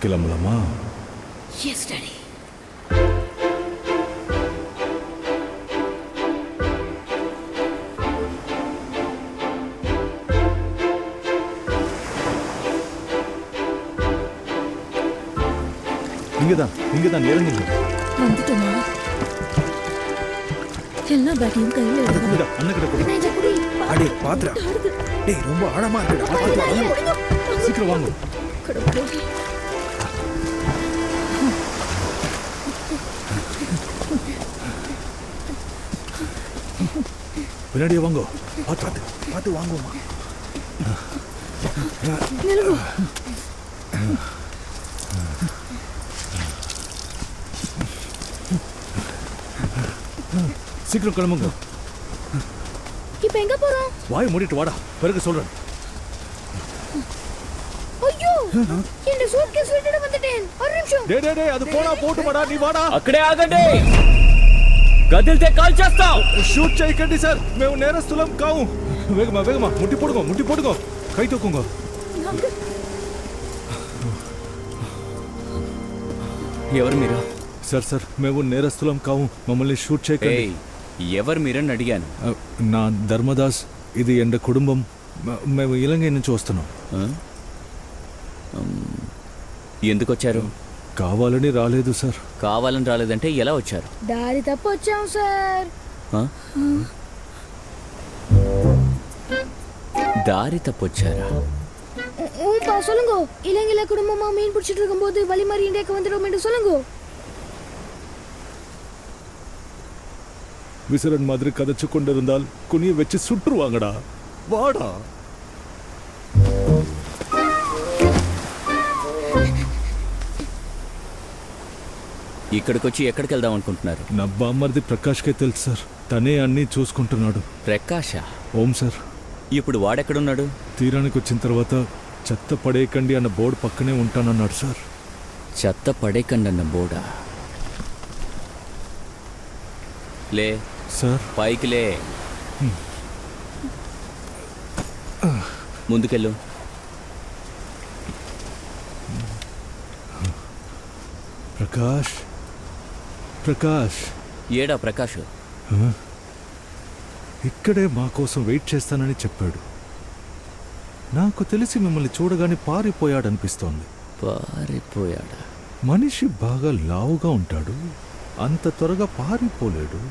கிளம்பலாமா? Yes daddy. இங்கதான் இறங்குங்க. வந்துட்டோமா? எல்லா பேக்கையும் கையில எடுங்க. அண்ணகிட்ட கொடு. அடே பாத்ரா. டேய் ரொம்ப ஆழமா இருக்குடா. சீக்கிரம் வாங்க. கடவுளே. பின்னாடியே வாங்க. பார்த்து வாங்குமா. நிலுங்க. சீக்கிரம் கிளம்புங்க. இப்போ எங்க போறோம்? வாய் மூடிட்டு வாடா, பிறகு சொல்றேன். ஐயோ, இந்த சூட்கேஸ் விட்டுட்டு வந்துட்டேன். ஒரு நிமிஷம். டேய் அது போனா పోటుమడా, నీ వాడా. అక్కడే ఆగండి. గదిల్తే కాల్ చేస్తాం. షూట్ చేయకండి సార్, మేము నేరస్తులం కావు. వేగమా ముట్టి పొడుగో కై తొక్కుంగో. ఎవరు మీరు? సార్ మేము నేరస్తులం కావు, మమ్మల్ని షూట్ చేయకండి. ఎవరు మీరని అడిగాను. నా ధర్మదాస్, ఇది ఎండ కుటుంబం. మేము ఇలంగై నుంచి వస్తున్నాం. ఎందుకు వచ్చారు? కావాలని రాలేదు సార్. కావాలని రాలేదంటే ఎలా వచ్చారు? దారి తప్పు వచ్చాం సార్. దారి తప్పు వచ్చారా? சொல்லுங்க. இலங்கையில குடும்பமா மீன் பிடிச்சிட்டு இருக்கும்போது வழி மாறி இந்தியாவுக்கு வந்துடும் என்று சொல்லுங்க. விசரன் மாதிரி கதைச்சு கொண்டிருந்தால் குனிய வச்சு சுற்றுவாங்கடா. வாடா. ఇక్కడికి వచ్చి ఎక్కడికి వెళ్దాం అనుకుంటున్నారు? నా బామ్మర్ది ప్రకాష్కే తెలుసు సార్, తనే అన్నీ చూసుకుంటున్నాడు. ప్రకాష? ఓం సార్. ఇప్పుడు వాడెక్కడున్నాడు? తీరానికి వచ్చిన తర్వాత చెత్త పడేయకండి అన్న బోర్డు పక్కనే ఉంటానన్నాడు సార్. చెత్త పడేయకండి అన్న బోర్డా? లే సార్. పైకి లే. ముందుకెళ్ళు. ప్రకాష్ ఏడా ప్రకాష్? ఇక్కడే మా కోసం వెయిట్ చేస్తానని చెప్పాడు. నాకు తెలిసి మిమ్మల్ని చూడగానే పారిపోయాడనిపిస్తోంది. పారిపోయాడా? మనిషి బాగా లావుగా ఉంటాడు, అంత త్వరగా పారిపోలేడు.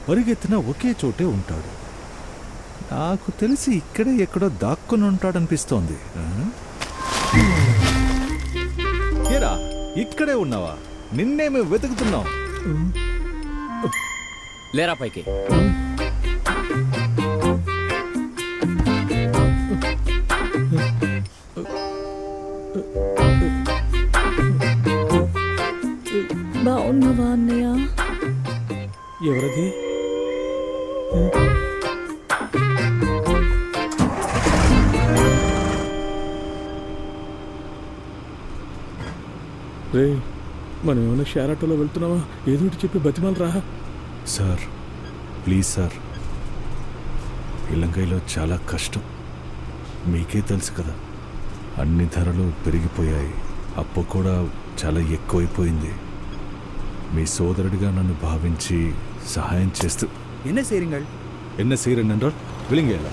పరిగెత్తిన ఒకే చోటే ఉంటాడు. నాకు తెలిసి ఇక్కడే ఎక్కడో దాక్కుని ఉంటాడనిపిస్తోంది. ఏరా, ఇక్కడే ఉన్నావా? నిన్నే మేము వెతుకుతున్నాం. లేరా పైకి. బాగున్నావా అన్నయ్య? ఎవరది? రే, మనం ఏమైనా షేర్ ఆటోలో వెళ్తున్నావా? ఏదోటి చెప్పి బతిమాలు రా. సార్ ప్లీజ్ సార్, ఇలంగైలో చాలా కష్టం. మీకే తెలుసు కదా, అన్ని ధరలు పెరిగిపోయాయి. అప్పు కూడా చాలా ఎక్కువైపోయింది. మీ சோதரடிగా నన్ను భావించి సహాయం చేస్తూ என்ன செய்றீங்கள்? என்ன செய்றேன் என்றால் விழுங்கல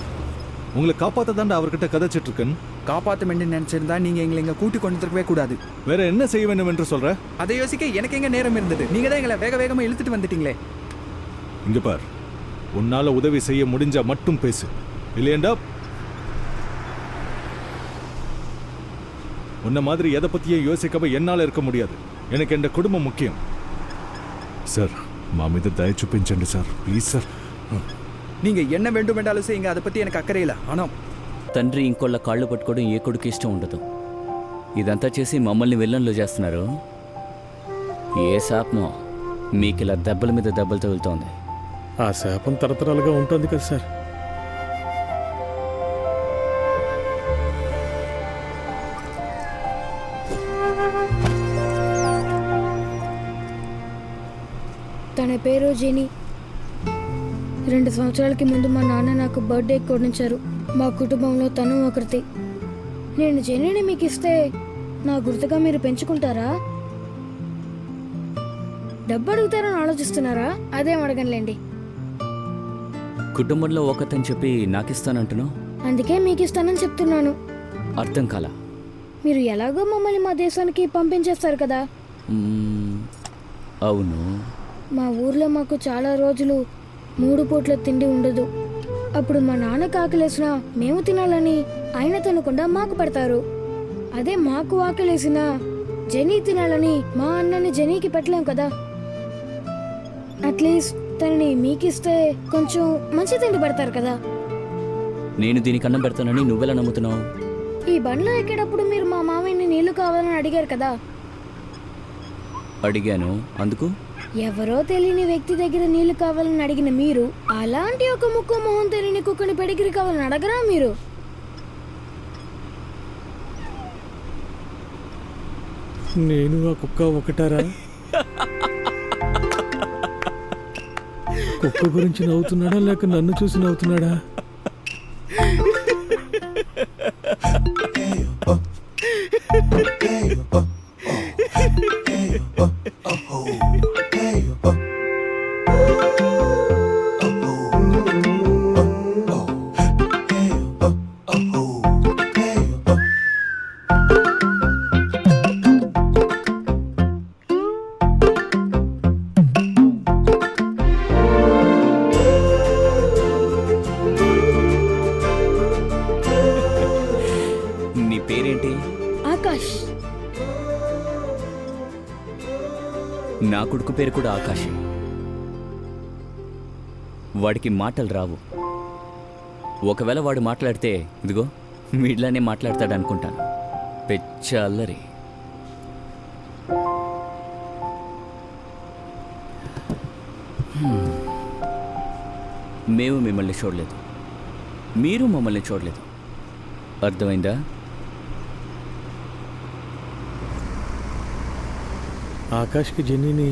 உங்களை காப்பாற்ற தாண்டா அவர்கிட்ட கதைச்சிட்டு இருக்கேன். காப்பாற்ற வேண்டும் நினைச்சிருந்தா நீங்க எங்களை இங்க கூட்டி கொண்டு இருக்கவே கூடாது. வேற என்ன செய்ய வேண்டும் என்று சொல்ற? அதை யோசிக்க எனக்கு எங்க நேரம் இருந்தது? நீங்க தான் எங்களை வேகமா இழுத்துட்டு வந்துட்டீங்களே. இங்க பார், உன்னால உதவி செய்ய முடிஞ்சா மட்டும் பேசு, இல்லையேண்டா உன்ன மாதிரி எதை பத்தியும் யோசிக்காம என்னால இருக்க முடியாது. எனக்கு என் குடும்பம் முக்கியம். సార్ మా మీద దయ చూపించండి సార్, ప్లీజ్ సార్. நீங்க என்ன வேண்டும் என்றாலும் செய்யுங்க, அதை பத்தி எனக்கு అక్కరే இல்ல. ஆனா తండ్రి ఇంకోళ్ళ కాళ్ళు పట్టుకోవడం ఏ కొడుకు ఇష్టం ఉండదు. ఇదంతా చేసి మమ్మల్ని విల్లన్లు చేస్తున్నారు. ఏ శాపమో మీకు ఇలా దెబ్బల మీద దెబ్బలు తగులుతోంది. ఆ శాపం తరతరాలుగా ఉంటుంది కదా సార్. తన పేరు జెనీ. 2 సంవత్సరాలకి ముందు మా నాన్న నాకు బర్త్డే కొనిచ్చారు. మా కుటుంబంలో తను ఒకరితే. నేను జెనీని మీకు ఇస్తే నా గుర్తుగా మీరు పెంచుకుంటారా? డబ్బు అడుగుతారని ఆలోచిస్తున్నారా? అదేం అడగనులేండి. కుటుంబంలో ఒకతని చెప్పి నాకిస్తానంటున్నావు? అందుకే మీకు ఇస్తానని చెప్తున్నాను. అర్థం కాలా? మీరు ఎలాగో మమ్మల్ని మా దేశానికి పంపించేస్తారు కదా. అవును. మా ఊర్లో మాకు చాలా రోజులు 3 పూట్ల తిండి ఉండదు. అప్పుడు మా నాన్న ఆకలేసినా మేము తినాలని ఆయన తినకుండా మాకు పెడతారు. అదే మాకు ఆకలేసినా జెనీ తినాలని మా అన్నని జెనీకి పెట్టలేం కదా. అట్లీస్ట్ తనని మీకిస్తే కొంచెం మంచి తిండి పెడతారు కదా. నేను దీనికి అన్నం పెడతానని నువ్వెలా నమ్ముతున్నావు? ఈ బండ్లో ఎక్కేటప్పుడు మీరు మా మామయ్యని నీళ్లు కావాలని అడిగారు కదా. అడిగాను. అందుకు ఎవరో తెలియని వ్యక్తి దగ్గర నీళ్లు కావాలని అడిగిన మీరు అలాంటి ఒక ముక్కు మొహం తెలియని కుక్కని పెడిగిరి కావాలని అడగరా మీరు? నేను ఆ కుక్క ఒకటారా? కుక్క గురించి నవ్వుతున్నాడా లేక నన్ను చూసి నవ్వుతున్నాడా? నీ పేరేంటి? ఆకాష్. నా కొడుకు పేరు కూడా ఆకాశే. వాడికి మాటలు రావు. ఒకవేళ వాడు మాట్లాడితే ఇదిగో వీళ్ళనే మాట్లాడతాడు అనుకుంటాను. పెచ్చ అల్లరి. మేము మిమ్మల్ని చూడలేదు, మీరు మమ్మల్ని చూడలేదు. అర్థమైందా? ఆకాష్కి జెన్నీని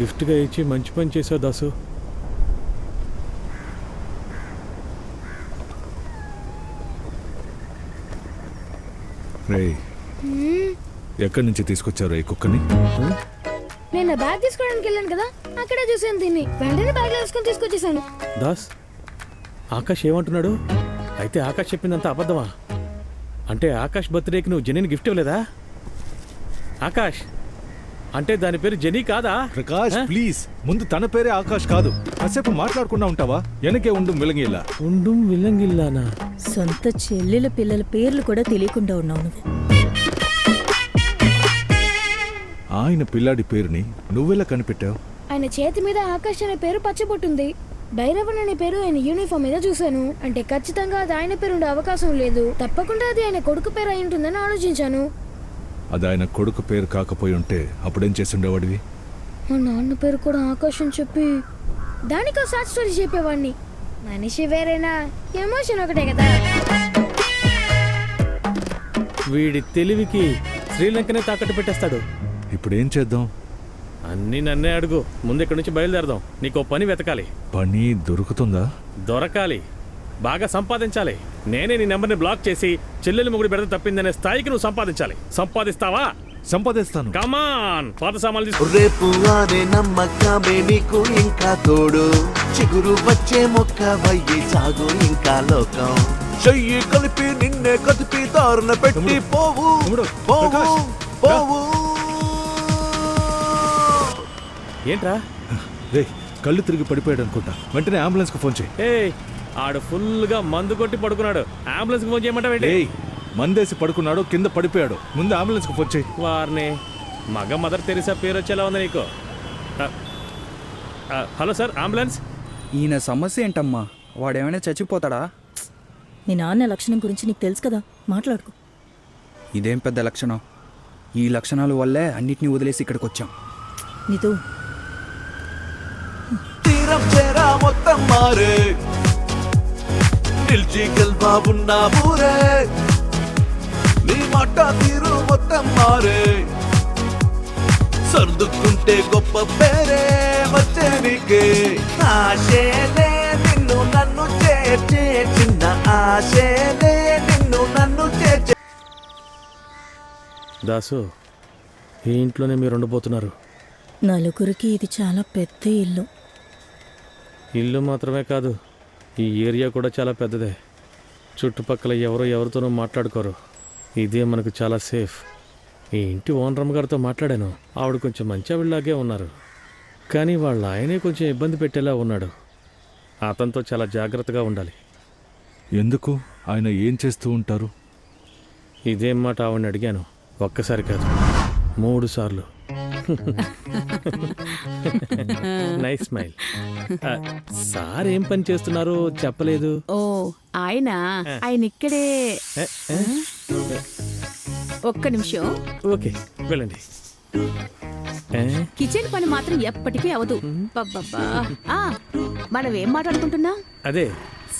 గిఫ్ట్గా ఇచ్చి మంచి పని చేసావు దాసు. రే, ఎక్కడి నుంచి తీసుకొచ్చారు ఈ కుక్కని? నేను బ్యాగ్ తీసుకోవడానికి వెళ్ళాను కదా, అక్కడే చూసాను దీన్ని. వెంటనే బ్యాగ్ వేసుకొని తీసుకొచ్చేసాను. దాస్, ఆకాష్ ఏమంటున్నాడు? అయితే ఆకాష్ చెప్పిందంతా అబద్ధమా? అంటే ఆకాష్ బర్త్డేకి నువ్వు జెనీని గిఫ్ట్ ఇవ్వలేదా? ఆకాష్ అంటే దాని పేరు జెనీ కాదా? ప్రకాష్ ప్లీజ్, ముందు తన పేరే ఆకాష్ కాదు. కాసేపు మాట్లాడకుండా ఉంటావా? వెనకే ఉండు మిలంగిలా. ఉండు విల్లంగిల్లానా? సొంత చెల్లెల పిల్లల పేర్లు కూడా తెలియకుండా ఉన్నావు నువ్వు. ఆయన పిల్లాడి పేరుని నువ్వెలా కనిపెట్టావు? ఆయన చేతి మీద ఆకాష్ అనే పేరు పచ్చబొట్టుంది. భైరవన్ అనే పేరు ఆయన యూనిఫామ్ మీద చూశాను. అంటే ఖచ్చితంగా అది ఆయన పేరు ఉండే అవకాశం లేదు. తప్పకుండా అది ఆయన కొడుకు పేరు అయి ఉంటుందని ఆలోచించాను. అది ఆయన కొడుకు పేరు కాకపోయి ఉంటే అప్పుడేం చేస్తుండేవాడివి? మా నాన్న పేరు కూడా ఆకాష్ అని చెప్పి దానికో షార్ట్ స్టోరీ చెప్పేవాడిని. మనిషి వేరేనా, ఎమోషన్ ఒకటే కదా. వీడి తెలివికి శ్రీలంకనే తాకట్టు పెట్టేస్తాడు. ఇప్పుడేం చేద్దాం? అన్నీ నన్నే అడుగు. ముందు ఇక్కడి నుంచి బయలుదేరదాం. నీకో పని వెతకాలి. పని దొరుకుతుందా? దొరకాలి, బాగా సంపాదించాలి. నేనే నీ నెంబర్ని బ్లాక్ చేసి చెల్లెలు మొగుడు బెడత తప్పిందనే స్థాయికి నువ్వు సంపాదించాలి. సంపాదిస్తావా? సంపాదిస్తాను. కమాన్, పాత సామాన్లు తీసుకో. రేపు అనే నమ్మకమే నీకు ఇంకా తోడు. చిగురు వచ్చే మొక్క వయ్యి సాగు ఇంకా లోకం. చెయ్యి కలిపి నిన్నే కదిపి దారుణ పెట్టి పోవు పోవు పోవు. ఏంట్రా? రే, కళ్ళు తిరిగి పడిపోయాడు అనుకుంటా. వెంటనే అంబులెన్స్ కు ఫోన్ చేయి. ఏయ్, ఆడు ఫుల్గా మందు కొట్టి పడుకున్నాడు. అంబులెన్స్ ఫోన్ చేయమంటావేంటి? ఏయ్, మందేసి పడుకున్నాడు, కింద పడిపోయాడు. ముందు అంబులెన్స్ కు ఫోన్ చేయి. వారిని మగ మదర్ తెరిసా పేరు వచ్చేలా ఉంది నీకు. Hello sir, ambulance. ఈయన సమస్య ఏంటమ్మా? వాడేమైనా చచ్చిపోతాడా? మీ నాన్న లక్షణం గురించి నీకు తెలుసు కదా, మాట్లాడుకో. ఇదేం పెద్ద లక్షణం? ఈ లక్షణాల వల్లే అన్నిటినీ వదిలేసి ఇక్కడికి వచ్చాం. నీతో తీరం చేరా మొత్తం మారే. నిల్చి గెల్బాబున్నా ఊరే. నీ మాట తీరు మొత్తం మారే. కంటే గొప్ప పేరే వచ్చే నీకే. ఆశేలే నిన్ను నన్ను చేర్చే, చిన్న ఆశేలే నిన్ను నన్ను చేర్చే. దాసు, ఈ ఇంట్లోనే మీరు ఉండబోతున్నారు. నలుగురికి ఇది చాలా పెద్ద ఇల్లు. ఇల్లు మాత్రమే కాదు, ఈ ఏరియా కూడా చాలా పెద్దదే. చుట్టుపక్కల ఎవరితోనూ మాట్లాడుకోరు. ఇదే మనకు చాలా సేఫ్. ఈ ఇంటి ఓనరమ్మ గారితో మాట్లాడాను. ఆవిడ కొంచెం మంచి ఆవిడలాగే ఉన్నారు, కానీ వాళ్ళ ఆయనే కొంచెం ఇబ్బంది పెట్టేలా ఉన్నాడు. అతనితో చాలా జాగ్రత్తగా ఉండాలి. ఎందుకు? ఆయన ఏం చేస్తూ ఉంటారు? ఇదేం మాట ఆవిడని అడిగాను. ఒక్కసారి కాదు, 3 సార్లు. Nice smile. సార్ ఏం పని చేస్తున్నారో చెప్పలేదు. ఓ ఆయన ఇక్కడే. ఒక్క నిమిషం. ఓకే, వెళ్ళండి. కిచెన్ పని మాత్రం ఎప్పటికీ అవదు. పబ్బబ్బా. మనం ఏం మాట్లాడుకుంటున్నాం? అదే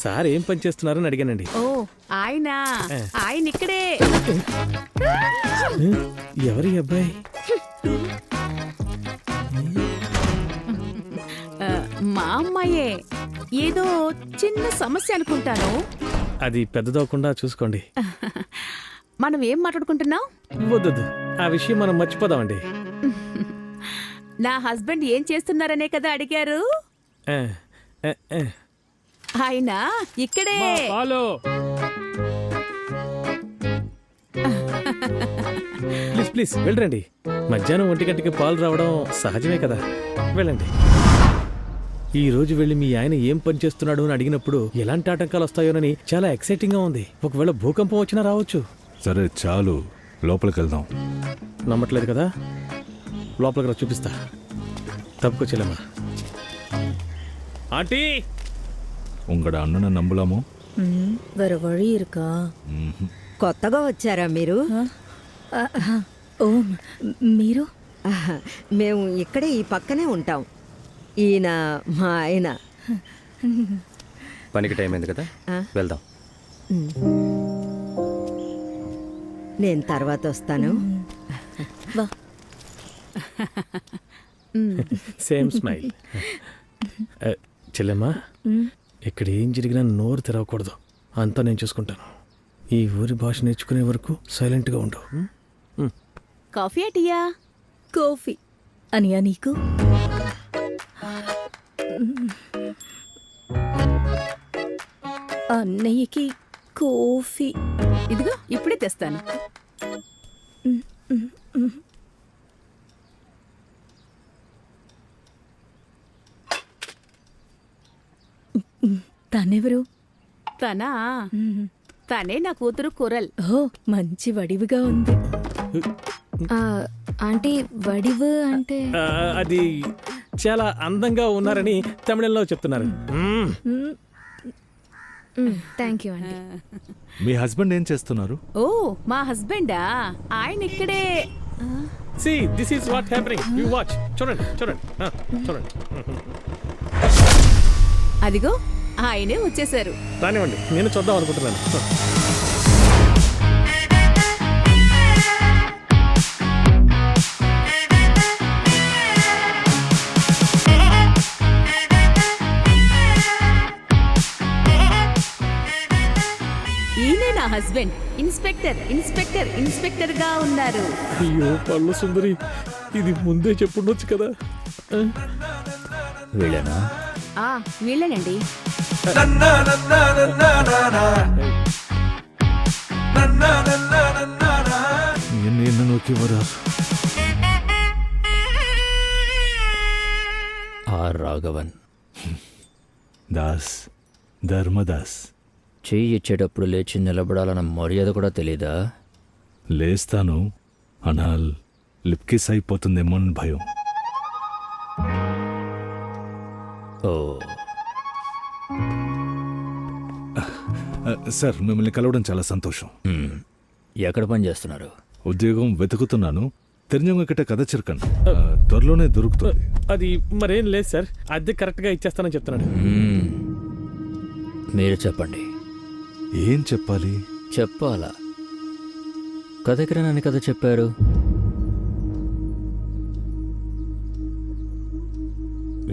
సార్ ఏం పని చేస్తున్నారని అడిగానండి. ఓ ఆయన ఇక్కడే. ఎవరి అబ్బాయి? మా అమ్మాయే. ఏదో చిన్న సమస్య అనుకుంటాను. అది పెద్దదవకుండా చూసుకోండి. మనం ఏం మాట్లాడుకుంటున్నాం? వద్దు, ఆ విషయం మనం మర్చిపోదామండి. నా హస్బెండ్ ఏం చేస్తున్నారనే కదా అడిగారు. ఆయన ఇక్కడే. ప్లీజ్ వెళ్ళండి. మధ్యాహ్నం 1 గంటకి పాలు రావడం సహజమే కదా. వెళ్ళండి. ఈ రోజు వెళ్ళి మీ ఆయన ఏం పని చేస్తున్నాడు అని అడిగినప్పుడు ఎలాంటి ఆటంకాలు వస్తాయోనని చాలా ఎక్సైటింగ్ గా ఉంది. ఒకవేళ భూకంపం వచ్చినా రావచ్చు. సరే చాలు, లోపలికి వెళ్దాం. నమ్మట్లేదు కదా? లోపలికి రా, చూపిస్తా. తప్పుకొచ్చేలేమ్మా. ఆంటీ, உங்களோட அண்ணனை நம்பலாமோ? వేరే వழி இருக்கா? కొత్తగా వచ్చారా మీరు? ఓ, మీరు? మేము ఇక్కడే ఈ పక్కనే ఉంటాం. ఈయన మా ఆయన. పనికి టైం అయింది కదా, వెళ్దాం. నేను తర్వాత వస్తాను. Same smile. చెల్లెమ్మా, ఇక్కడ ఏం జరిగినా నోరు తెరవకూడదు. అంతా నేను చూసుకుంటాను. ఈ ఊరి భాష నేర్చుకునే వరకు సైలెంట్గా ఉండవు. కాఫీ టీయా? కాఫీ అనియా నీకు? అన్నయ్యకి కాఫీ. ఇదిగో ఇప్పుడే తెస్తాను. తనెవరు? తనే నా కూతురు కురల్. ఓ, మంచి వడివిగా ఉంది. ఆంటీ వడివు అంటే? అది చాలా అందంగా ఉన్నారని తమిళంలో చెప్తున్నారు. థ్యాంక్ యూ అండి. మీ హస్బెండ్ ఏం చేస్తున్నారు? ఓ, మా హస్బెండా? ఆయన ఇక్కడే. See, this is what happening. You watch. చూడండి. అదిగో ఆయనే వచ్చేసారు. రానివ్వండి, నేను చూద్దాం అనుకుంటున్నాను. ఈయనే నా హస్బెండ్. ఇన్స్పెక్టర్ గా ఉన్నారు. అయ్యో పళ్ళు సుందరి, ఇది ముందే చెప్పుండొచ్చు కదా. వీళ్ళేనా? వీళ్ళేనండి. என்ன நோக்கி வரார்? ఆర్ రాఘవన్. దాస్, ధర్మదాస్. చెయ్యి ఇచ్చేటప్పుడు లేచి నిలబడాలన్న మర్యాద కూడా తెలీదా? లేస్తాను, అనాల్ లిప్కిస్ అయిపోతుందేమో అని భయం. ఓ, సార్, మిమ్మల్ని కలవడం చాలా సంతోషం. ఎక్కడ పని చేస్తున్నారు? ఉద్యోగం వెతుకుతున్నాను. తెలియజంగా కిட்ட కథ చిరకండి, త్వరలోనే దొరుకుతుంది. అది మరేం లేదు సార్, అద్దె కరెక్ట్గా ఇచ్చేస్తానని చెప్తున్నాడు. మీరు చెప్పండి. ఏం చెప్పాలి? చెప్పాలా? కథకి నన్ను కథ చెప్పారు.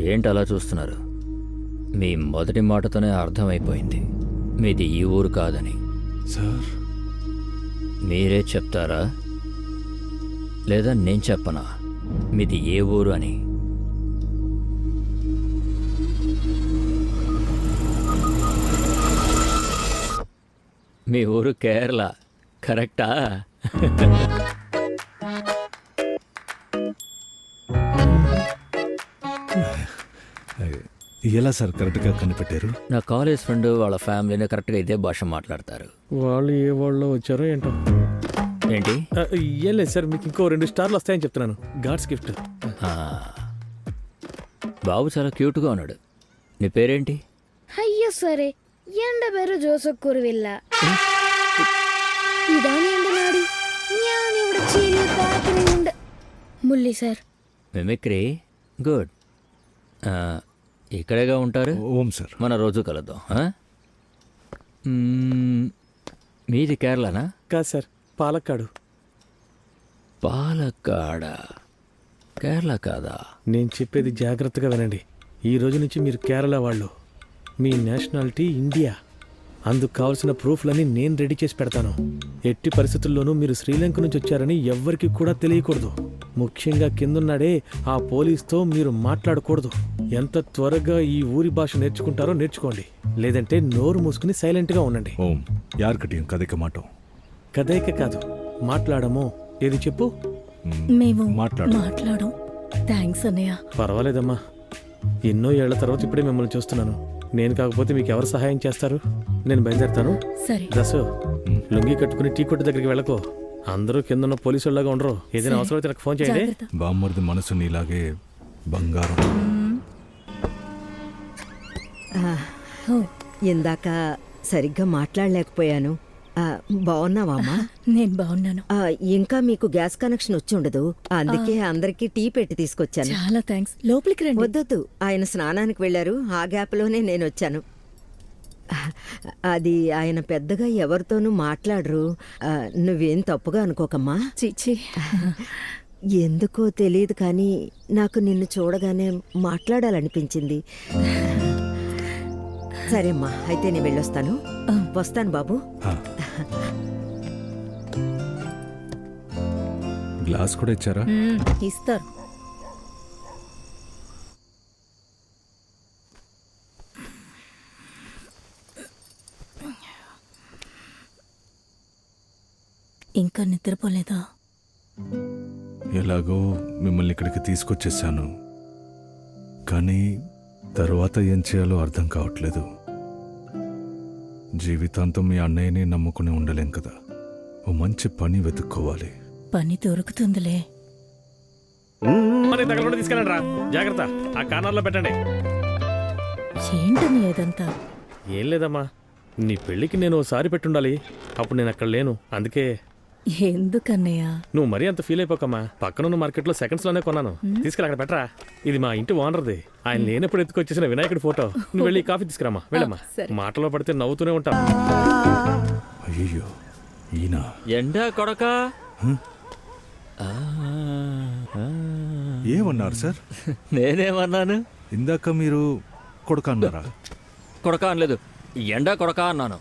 ఏంటి అలా చూస్తున్నారు? మీ మొదటి మాటతోనే అర్థమైపోయింది మీది ఈ ఊరు కాదని. సార్ మీరే చెప్తారా లేదా నేను చెప్పనా మీది ఏ ఊరు అని? మీ ఊరు కేరళ, కరెక్టా? ఎలా సార్ కరెక్ట్గా కనిపెట్టారు? నా కాలేజ్ ఫ్రెండ్ వాళ్ళ ఫ్యామిలీని కరెక్ట్గా ఇదే భాష మాట్లాడతారు. వాళ్ళు ఏ వాళ్ళలో వచ్చారో ఏంటో. ఏంటి? ఏం లేదు సార్, మీకు ఇంకో 2 స్టార్లు వస్తాయని చెప్తున్నాను. God's gift. బాబు చాలా క్యూట్గా ఉన్నాడు. నీ పేరేంటి? అయ్యో సరే, ఎండ పేరు జోసఫ్ కురువిల్ల. ఇదాని ఎండనాడి ഞാനിവിടെ ചില പാത്രമുണ്ട് ముల్లి సార్. Mimicry good. ఇక్కడేగా ఉంటారు? ఓం సార్. మన రోజు కలుద్దాం. మీది కేరళనా? కాదు సార్, పాలక్కాడు. పాలక్కాడ, కేరళ కాదా? నేను చెప్పేది జాగ్రత్తగా వినండి. ఈ రోజు నుంచి మీరు కేరళ వాళ్ళు. మీ నేషనాలిటీ ఇండియా. అందుకు కావాల్సిన ప్రూఫ్లన్నీ నేను రెడీ చేసి పెడతాను. ఎట్టి పరిస్థితుల్లోనూ మీరు శ్రీలంక నుంచి వచ్చారని ఎవ్వరికి కూడా తెలియకూడదు. ముఖ్యంగా కిందున్నాడే ఆ పోలీస్తో మీరు మాట్లాడకూడదు. ఎంత త్వరగా ఈ ఊరి భాష నేర్చుకుంటారో నేర్చుకోండి, లేదంటే నోరు మూసుకుని సైలెంట్గా ఉండండి. ఓం యార్కటియం కదైక మాట. కదైక కాదు, మాట్లాడము. ఏది చెప్పు? మేము మాట్లాడం. థ్యాంక్స్ అన్నయ్య. పర్వాలేదమ్మా, ఎన్నో ఏళ్ల తర్వాత ఇప్పుడే మిమ్మల్ని చూస్తున్నాను. నేను కాకపోతే మీకు ఎవరు సహాయం చేస్తారు? నేను బయలుదేరుతాను. సరే. దసు, లుంగి కట్టుకుని టీ కొట్టు దగ్గరికి వెళ్ళకో. అందరూ కింద ఉన్న పోలీసులాగా ఉండరు. ఏదైనా అవసరం అయితే నాకు ఫోన్ చేయండి. బామ్మర్ది మనసు నీలాగే బంగారం. ఇందాక సరిగ్గా మాట్లాడలేకపోయాను. బాగున్నావా? నేను బాగున్నాను. ఇంకా మీకు గ్యాస్ కనెక్షన్ వచ్చి ఉండదు, అందుకే అందరికీ టీ పెట్టి తీసుకొచ్చాను. చాలా థ్యాంక్స్. లోపలికి రండి. వద్దొద్దు, ఆయన స్నానానికి వెళ్ళారు. ఆ గ్యాప్లోనే నేను వచ్చాను. అది ఆయన పెద్దగా ఎవరితోనూ మాట్లాడరు. నువ్వేం తప్పుగా అనుకోకమ్మా. చిచి, ఎందుకో తెలియదు కానీ నాకు నిన్ను చూడగానే మాట్లాడాలనిపించింది. సరే అమ్మా, అయితే నేను వెళ్ళొస్తాను. వస్తాను బాబు. గ్లాస్ కూడా ఇచ్చారా? ఇస్తారు. ఇంకా నిద్రపోలేదా? ఎలాగో మిమ్మల్ని ఇక్కడికి తీసుకొచ్చేసాను, కానీ తర్వాత ఏం చేయాలో అర్థం కావట్లేదు. జీవితాంతం మీ అన్నయ్యని నమ్ముకుని ఉండలేం కదా. ఓ మంచి పని వెతుక్కోవాలి. పని దొరుకుతుందిలే. తీసుకెళ్ళండి రా, జాగ్రత్త. ఆ కార్నర్లో పెట్టండి. ఏంటని ఏదంతా? ఏం లేదమ్మా, నీ పెళ్ళికి నేను ఓసారి పెట్టుండాలి. అప్పుడు నేను అక్కడ లేను, అందుకే. ఎందుకన్నయ్య? నువ్వు మరీ అంత ఫీల్ అయిపోకమ్మా. పక్కనున్న మార్కెట్లో సెకండ్స్లోనే కొన్నాను. తీసుకెళ్ళి అక్కడ పెట్టరా. ఇది మా ఇంటి ఓనర్ది. ఆయన లేనప్పుడు ఎత్తుకొచ్చేసిన వినాయకుడి ఫోటో. నువ్వు వెళ్ళి కాఫీ తీసుకురామా. వెళ్ళమ్మా. మాటలో పడితే నవ్వుతూనే ఉంటా. అయ్యో, ఈయన ఎండా కొడక. ఏమన్నారు సార్? నేనేమన్నాను? ఇందాక మీరు కొడుక అన్నారా? కొడక అనలేదు, ఎండా కొడక అన్నాను.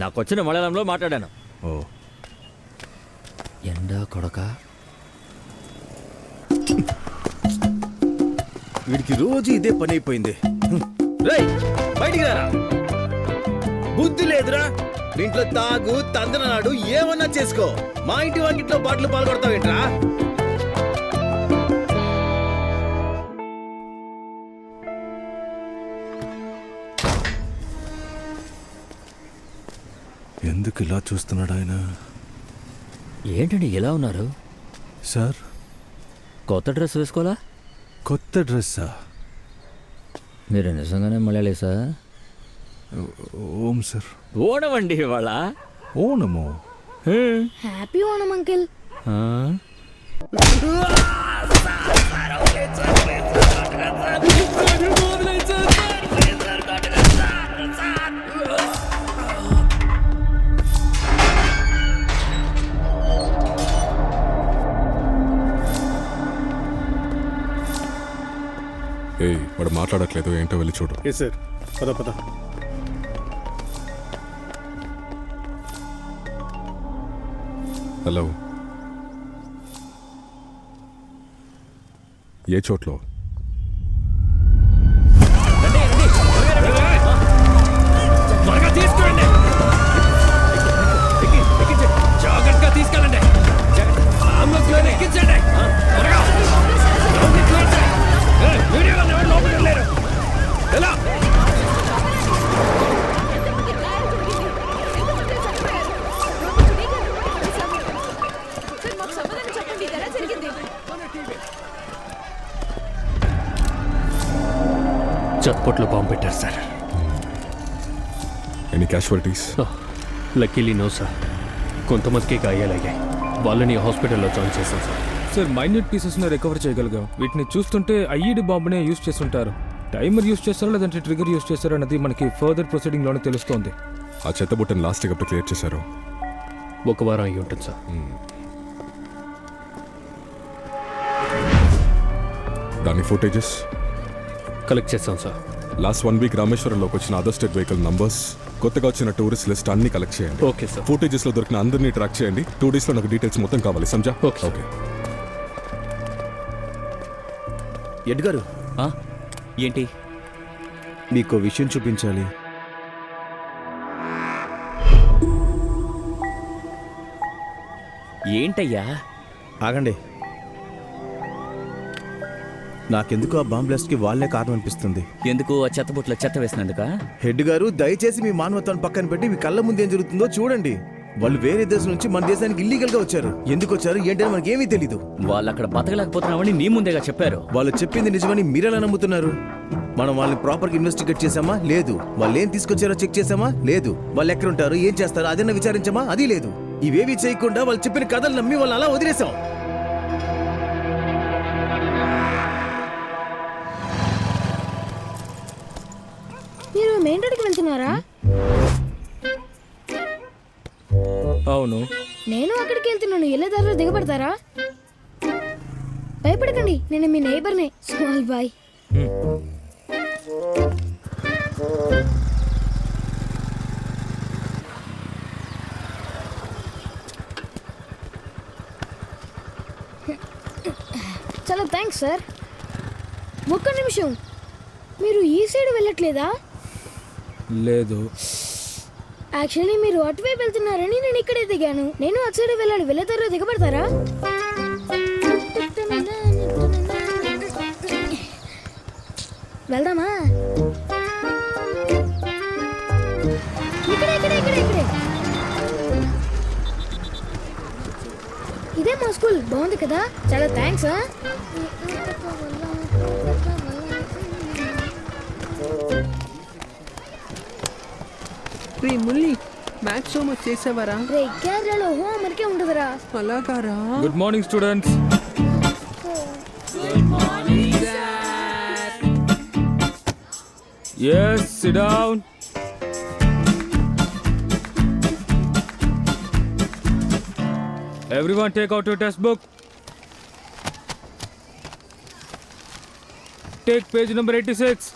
నాకొచ్చిన మలయాళంలో మాట్లాడాను. ఓ, ఎండా కొడక. వీడికి రోజు ఇదే పని అయిపోయింది. బయటికి రారా. బుద్ధి లేదురా. ఇంట్లో తాగు తందనాడు ఏమన్నా చేసుకో. మా ఇంటి వాకిట్లో బాటలు పాల్గొడతావేంట్రా? ఎందుకు ఇలా చూస్తున్నాడు ఆయన? ఏంటండి ఇలా ఉన్నారు? సార్, కొత్త డ్రెస్ వేసుకోవాలా? కొత్త డ్రెస్సా? మీరు నిజంగానే మలయాళీ సార్? ఓం సార్. ఓణం అండి ఇవాళ. ఓణము? Happy Onam uncle. వాడు మాట్లాడట్లేదు, ఏంటో వెళ్ళి చూడు. ఏ సార్, పద పద. హలో, ఏ చోట్లో? జాగ్రత్తగా తీసుకెళ్ళండి. ఎక్కించండి. చత్పట్లో బాంబు పెట్టారు sir. Any casualties? Luckily no sir. కొంతమందికి గాయాలయ్యాయి. వాళ్ళని హాస్పిటల్లో జాయిన్ చేశాం సార్. సార్, మైన్యూట్ పీసెస్ని రికవర్ చేయగలిగాం. వీటిని చూస్తుంటే ఐఈడి బాంబునే యూజ్ చేస్తుంటారు. టైమర్ యూజ్ చేస్తారో లేదంటే ట్రిగర్ యూజ్ చేస్తారో అన్నది మనకి ఫర్దర్ ప్రొసీడింగ్లోనే తెలుస్తోంది. ఆ చెత్త బుట్టను లాస్ట్ ఎప్పుడు క్లియర్ చేశారు? 1 వారం అయ్యి ఉంటుంది సార్. దాని ఫుటేజెస్ కలెక్ట్ చేస్తాం సార్. లాస్ట్ 1 వీక్ రామేశ్వరంలోకి వచ్చిన అదర్ స్టేట్ వెహికల్ నంబర్స్, కొత్తగా వచ్చిన టూరిస్ట్ లిస్ట్ అన్ని కలెక్ట్ చేయండి. Okay sir. ఫుటేజెస్ లో దొరికిన అందరినీ ట్రాక్ చేయండి. 2 days లో నాకు డీటెయిల్స్ మొత్తం కావాలి. సంజా? ఓకే. ఎడ్గారు, ఏంటి? మీకు విషయం చూపించాలి. ఏంటయ్యా? ఆగండి. నాకెందుకు ఆ బాంబ్ బ్లాస్ట్ కి వాళ్ళే కారణం అనిపిస్తుంది. ఎందుకు? ఆ చెత్తబుట్లో చెత్త వేసినందుక? హెడ్ గారు, దయచేసి మీ మానవత్వాన్ని పక్కన పెట్టి మీ కళ్ళ ముందు ఏం జరుగుతుందో చూడండి. వాళ్ళు వేరే దేశం నుంచి మన దేశానికి ఇల్లీగల్ గా వచ్చారు. ఎందుకు వచ్చారు ఏంటని మనకేమీ తెలీదు. వాళ్ళు అక్కడ బతకలేకపోతున్నామని నీ ముందేగా చెప్పారు. వాళ్ళు చెప్పింది నిజమని మీరెలా నమ్ముతున్నారు? మనం వాళ్ళని ప్రాపర్ గా ఇన్వెస్టిగేట్ చేసామా? లేదు. వాళ్ళు ఏం తీసుకొచ్చారో చెక్ చేసామా? లేదు. వాళ్ళు ఎక్కడ ఉంటారు, ఏం చేస్తారో అదన్నా విచారించామా? అది లేదు. ఇవేవి చేయకుండా వాళ్ళు చెప్పిన కథలు నమ్మి వాళ్ళు అలా వదిలేసాం. మీరు మెయిన్ రోడ్కి వెళ్తున్నారా? అవును. నేను అక్కడికి వెళ్తున్నాను. వెళ్ళే దారిలో దిగబడతారా? భయపడకండి, నేను మీ నైబర్నే. Small boy. చాలా థ్యాంక్స్ సార్. ఒక్క నిమిషం, మీరు ఈ సైడ్ వెళ్ళట్లేదా? లేదు. యాక్చువల్లీ మీరు అటువైపు వెళ్తున్నారని నేను ఇక్కడే దిగాను. నేను అటు సైడ్ వెళ్ళాలి. వెళ్ళేదారిలో దిగబడతారా? వెళ్దామా? ఇక్కడే ఇక్కడే ఇక్కడే ఇక్కడే. ఇదే మా స్కూల్. బాగుంది కదా? చాలా థ్యాంక్స్. రే ముల్లి, మ్యాథ్స్ హోంవర్క్ చేసావరా? రే కేరళలో హోంవర్కే ఉండదురా. అలాగారా? Good morning students. Yes, sit down. Everyone take out your test book. Take page number 86.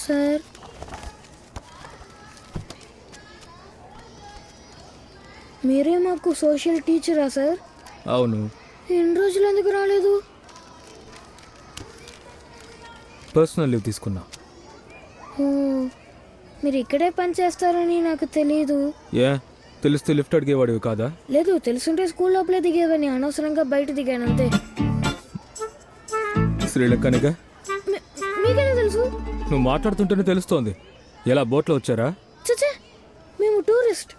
Sir, మీరే మాకు సోషల్ టీచరా సార్? అవును. ఎన్ని రోజులు ఎందుకు రాలేదు? పర్సనల్ లీవ్ తీసుకున్నా. ఓ, మీరు ఇక్కడే పని చేస్తారని నాకు తెలీదు. ఏ తెలిస్తే లిఫ్ట్ అడిగేవాడివి కాదా? లేదు, తెలుసుంటే స్కూల్ లోపలే దిగేవని. అనవసరంగా బయట దిగాను అంతే. శ్రీలంకనిగా? మీకెలా తెలుసు? నువ్వు మాట్లాడుతుంటేనే తెలుస్తోంది. ఎలా బోట్లో వచ్చారా? చచ్చా, మేము టూరిస్ట్.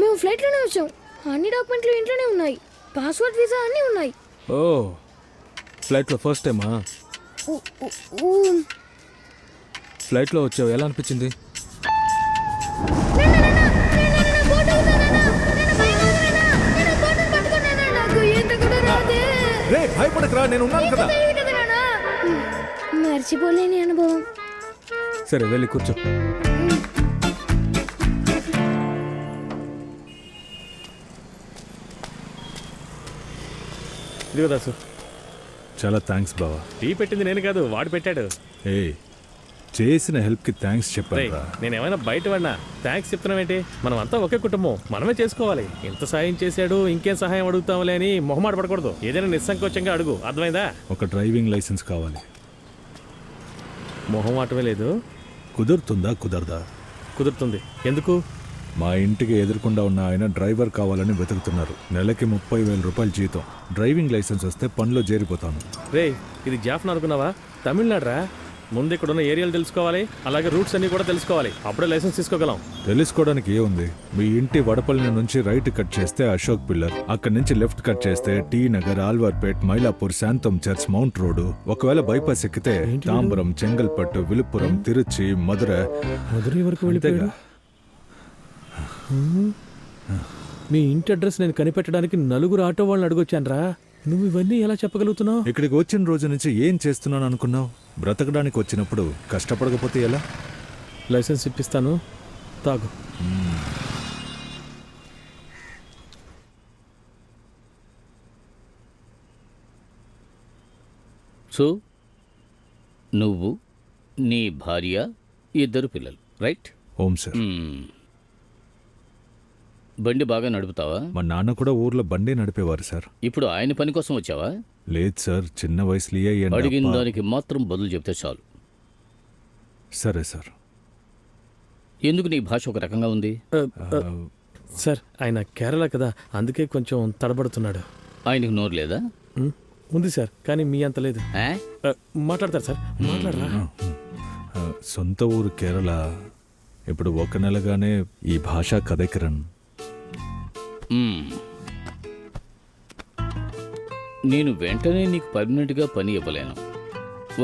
మేము ఫ్లైట్లోనే వచ్చాం. అన్ని డాక్యుమెంట్లు ఇంట్లోనే ఉన్నాయి. పాస్పోర్ట్, వీసా అన్నీ ఉన్నాయి. ఓ, ఫ్లైట్లో ఫస్ట్ టైమా? ఫ్లైట్లో వచ్చావు, ఎలా అనిపించింది? భయపడకరా, నేను ఉన్నాను కదా. మర్చిపోలేని అనుభవం. సరే, వెళ్ళి కూర్చో. ఇదిగో దాసు. చాలా థ్యాంక్స్ బావా. టీ పెట్టింది నేను కాదు, వాడు పెట్టాడు. ఏ చేసిన హెల్ప్కి థ్యాంక్స్ చెప్పాను. నేను ఏమైనా బయట పడినా థ్యాంక్స్ చెప్తున్నావేంటి? మనం అంతా ఒకే కుటుంబం, మనమే చేసుకోవాలి. ఇంత సాయం చేశాడు, ఇంకేం సహాయం అడుగుతాంలే అని మొహమాట పడకూడదు. ఏదైనా నిస్సంకోచంగా అడుగు, అర్థమైందా? ఒక డ్రైవింగ్ లైసెన్స్ కావాలి. మొహమాటమే లేదు. కుదురుతుందా కుదరదా? కుదురుతుంది. ఎందుకు? మా ఇంటికి ఎదురుకుండా ఉన్న ఆయన డ్రైవర్ కావాలని వెతుకుతున్నారు. నెలకి 30,000 రూపాయలు జీతం. డ్రైవింగ్ లైసెన్స్ వస్తే పనిలో చేరిపోతాను. రే, ఇది జాఫ్నా అనుకున్నావా? తమిళనాడు రా. ముందు ఇక్కడ ఉన్న ఏరియాలు తెలుసుకోవాలి, అలాగే రూట్స్ అన్ని కూడా తెలుసుకోవాలి. అప్పుడే లైసెన్స్ తీసుకోగలం. తెలుసుకోవడానికి ఏముంది? మీ ఇంటి వడపల్లి నుంచి రైట్ కట్ చేస్తే అశోక్ పిల్లర్, అక్కడి నుంచి లెఫ్ట్ కట్ చేస్తే టీ నగర్, ఆల్వార్పేట్, మైలాపూర్, శాంతం చర్చ్, మౌంట్ రోడ్. ఒకవేళ బైపాస్ ఎక్కితే తాంబరం, చెంగల్పట్టు, విలుపురం, తిరుచి, మధుర వరకు వెళ్ళిపోయాడు. మీ ఇంటి అడ్రస్ నేను కనిపెట్టడానికి 4 ఆటో వాళ్ళని అడుగొచ్చాను రా. నువ్వు ఇవన్నీ ఎలా చెప్పగలుగుతున్నావు? ఇక్కడికి వచ్చిన రోజు నుంచి ఏం చేస్తున్నాను అనుకున్నావు? బ్రతకడానికి వచ్చినప్పుడు కష్టపడకపోతే ఎలా? లైసెన్స్ ఇప్పిస్తాను, తాగు. సో నువ్వు, నీ భార్య, 2 పిల్లలు, రైట్? ఓం సార్. బండి బాగా నడుపుతావా? మా నాన్న కూడా ఊర్లో బండి నడిపేవారు సార్. ఇప్పుడు ఆయన పని కోసం వచ్చావా? లేదు సార్, చిన్న వయసులో అడిగిన దానికి మాత్రం బదులు చెప్తే చాలు. సరే సార్. ఎందుకు నీ భాష ఒక రకంగా ఉంది? సార్, ఆయన కేరళ కదా, అందుకే కొంచెం తడబడుతున్నాడు. ఆయనకు నోరు లేదా? ఉంది సార్, కానీ మీ అంత లేదు. మాట్లాడతారు సార్, మాట్లాడరా. సొంత ఊరు కేరళ. ఇప్పుడు 1 నెలగానే ఈ భాష కథకిరణ్. నేను వెంటనే నీకు పర్మనెంట్గా పని ఇవ్వలేను.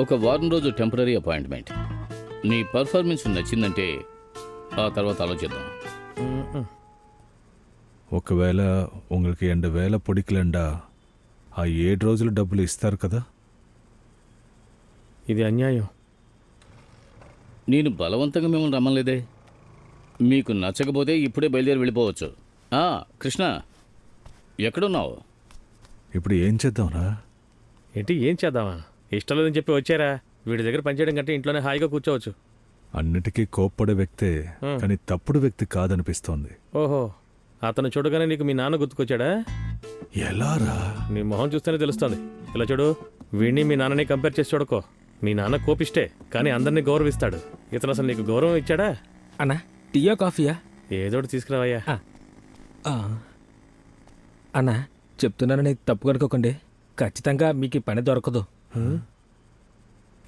1 వారం రోజు టెంపరీ అపాయింట్మెంట్. నీ పర్ఫార్మెన్స్ నచ్చిందంటే ఆ తర్వాత ఆలోచిద్దాం. ఒకవేళ உங்களுக்கு 2 వేల పొడికలండా ఆ 7 రోజులు డబ్బులు ఇస్తారు కదా? ఇది అన్యాయం. నేను బలవంతంగా మిమ్మల్ని రమ్మలేదే. మీకు నచ్చకపోతే ఇప్పుడే బయలుదేరి వెళ్ళిపోవచ్చు. కృష్ణ, ఎక్కడున్నావు? ఇప్పుడు ఏం చేద్దాంరా? ఏంటి ఏం చేద్దామా? ఇష్టం లేదని చెప్పి వచ్చారా? వీడి దగ్గర పనిచేయడం కంటే ఇంట్లోనే హాయిగా కూర్చోవచ్చు. అన్నిటికీ కోప్పడే వ్యక్తే, కానీ తప్పుడు వ్యక్తి కాదనిపిస్తోంది. ఓహో, అతను చూడగానే నీకు మీ నాన్న గుర్తుకొచ్చాడా? ఎలారా? నీ మొహం చూస్తేనే తెలుస్తుంది. ఇలా చూడు, వీడిని మీ నాన్నని కంపేర్ చేసి చూడకో. మీ నాన్న కోపిష్టే, కానీ అందరినీ గౌరవిస్తాడు. ఇతను అసలు నీకు గౌరవం ఇచ్చాడా? అన్నా, టీయా కాఫీయా? ఏదోటి తీసుకురావయ్యా. అన్నా, చెప్తున్నానని తప్పు కనుకోకండి. ఖచ్చితంగా మీకు పని దొరకదు.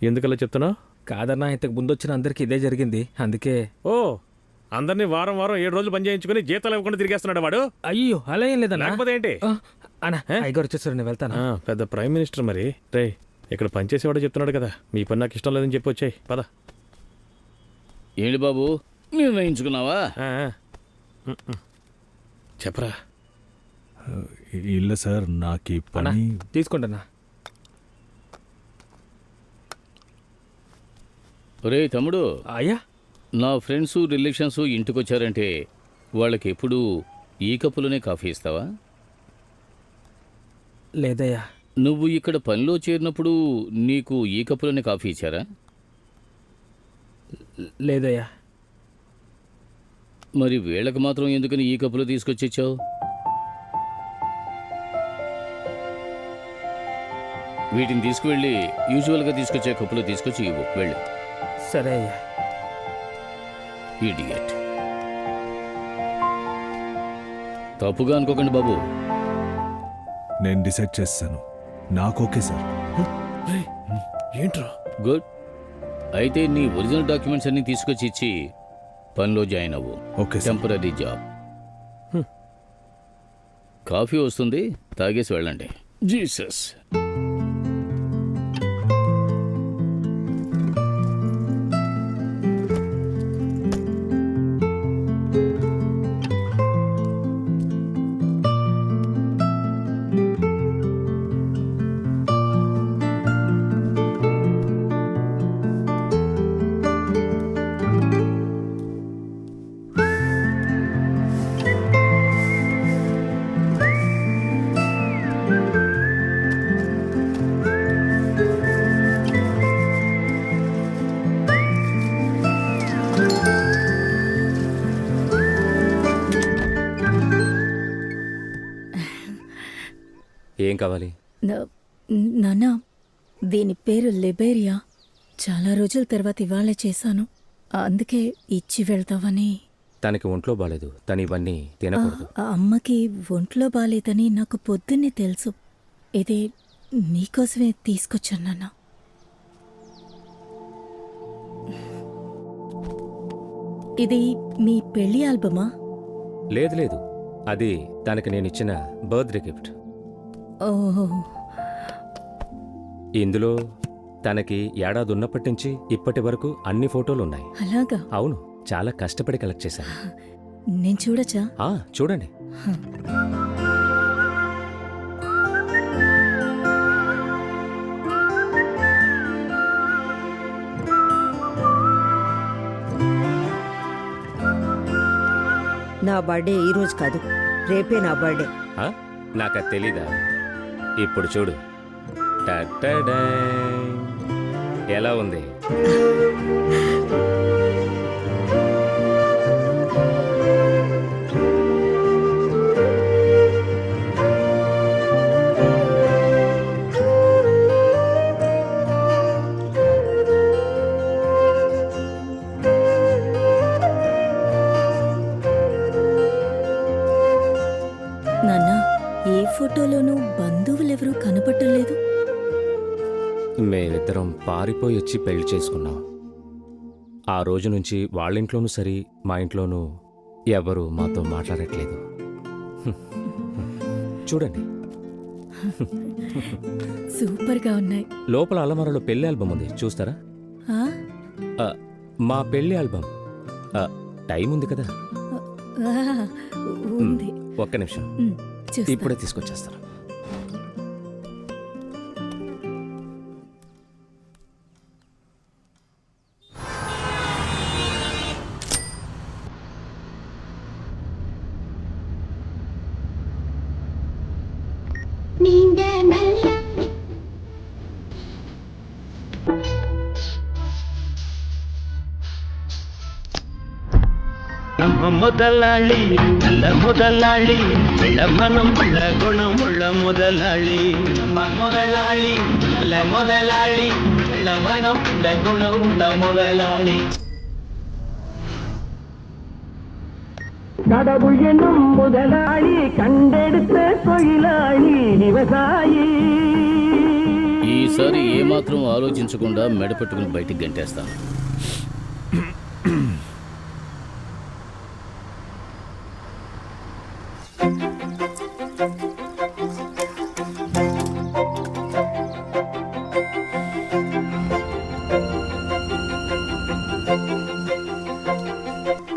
ఎందుకలా చెప్తున్నావు? కాదన్నా, ఇంతకు ముందు వచ్చిన అందరికి ఇదే జరిగింది, అందుకే. ఓ, అందరినీ వారం 7 రోజులు పని చేయించుకుని జీతాలు ఇవ్వకుండా తిరిగేస్తున్నాడు వాడు. అయ్యో, అలా ఏం లేదన్నా. లేకపోతే ఏంటి? అన్నా, అయ్యగారు వచ్చేసారు, నేను వెళ్తాను. పెద్ద ప్రైమ్ మినిస్టర్ మరి. రే, ఇక్కడ పనిచేసేవాడు చెప్తున్నాడు కదా, మీ పని నాకు ఇష్టం లేదని చెప్పి వచ్చాయి. పద. ఏంటి బాబు, నిర్ణయించుకున్నావా? చెప్పరా. ఇల్ల సార్, నాకు ఈ పని తీసుకుంటానా? రే తమ్ముడు. అయ్యా, నా ఫ్రెండ్స్, రిలేషన్స్ ఇంటికొచ్చారంటే వాళ్ళకి ఎప్పుడు ఈ కప్పులోనే కాఫీ ఇస్తావా? లేదయ్యా. నువ్వు ఇక్కడ పనిలో చేరినప్పుడు నీకు ఈ కప్పులోనే కాఫీ ఇచ్చారా? లేదయ్యా. మరి వీళ్ళకి మాత్రం ఎందుకని ఈ కప్పులో తీసుకొచ్చిచ్చావు? వీటిని తీసుకువెళ్ళి యూజువల్గా తీసుకొచ్చే కప్పులో తీసుకొచ్చి ఇవ్వు. వెళ్ళు. సరే అయ్యా. ఇడియట్. తప్పుగా అనుకోకండి బాబు. నేను డిసైడ్ చేస్తాను. నాకు ఓకే సార్. ఏంట్రా? గుడ్. అయితే నీ ఒరిజినల్ డాక్యుమెంట్స్ అన్ని తీసుకొచ్చి ఇచ్చి పనిలో జాయిన్ అవ్వు. ఓకే. Temporary job. కాఫీ వస్తుంది, తాగేసి వెళ్ళండి. జీసస్. ఏం కావాలి? నాన్న, దీని పేరు లిబేరియా. చాలా రోజుల తర్వాత ఇవాళ చేశాను, అందుకే ఇచ్చి వెళ్తావని. తనకి ఒంట్లో బాలేదు, తను ఇవన్నీ తినకూడదు. అమ్మకి ఒంట్లో బాలేదని నాకు పొద్దున్నే తెలుసు. ఇది నీకోసమే తీసుకొచ్చాను నాన్న. ఇది మీ పెళ్లి ఆల్బమా? లేదు లేదు, అది తనకి నేను ఇచ్చిన బర్త్డే గిఫ్ట్. ఓహో. ఇందులో తనకి ఏడాది ఉన్నప్పటి నుంచి ఇప్పటి వరకు అన్ని ఫోటోలు ఉన్నాయి. అలాగా? అవును, చాలా కష్టపడి కలెక్ట్ చేశాను. నేను చూడచ్చా? చూడండి. నా బర్త్డే ఈ రోజు కాదు, రేపే నా బర్త్డే. నాకు తెలీదా? ఇప్పుడు చూడు. టటడా. ఎలా ఉంది? నాన్న, ఏ ఫోటోలోనూ బంధువులెవరూ కనపడలేదు. మేమిద్దరం పారిపోయి వచ్చి పెళ్లి చేసుకున్నాం. ఆ రోజు నుంచి వాళ్ళింట్లోనూ సరి, మా ఇంట్లోనూ ఎవరు మాతో మాట్లాడట్లేదు. చూడండి. సూపర్గా ఉన్నాయి. లోపల అలమారలో పెళ్లి ఆల్బమ్ ఉంది, చూస్తారా? మా పెళ్లి ఆల్బమ్. టైం ఉంది కదా? ఉంది. ఒక్క నిమిషం, ఇప్పుడే తీసుకొచ్చేస్తాను. முதலாளி நல்ல முதலாளி மனம் உள்ள குணம் உள்ள முதலாளி முதலாளி நல்ல முதலாளி மனம் உள்ள குணம் உள்ள முதலாளி கடவுள் என்னும் முதலாளி கண்டெடுத்த தொழிலாளி விவசாயி. ఈసారి ఏమాత్రం ఆలోచించకుండా మెడపెట్టుకుని బయటికి గంటేస్తాను.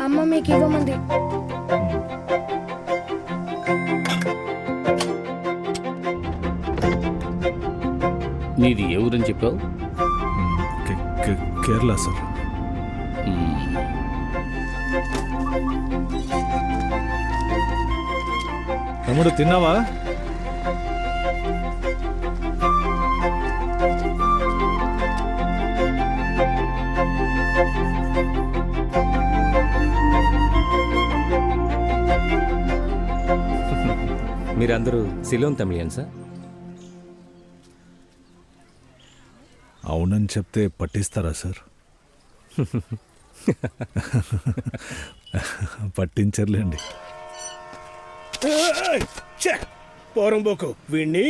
అమ్మ మీకు ఇవ్వమంది. నీది ఏ ఊరని చెప్పావు? కేరళ సార్. తమ్ముడు తిన్నావా? మీరందరూ సిలోన్ తమిళియన్సా? అవునని చెప్తే పట్టిస్తారా సార్? పట్టించర్లేండి. పోరంబోకు వీణ్ణి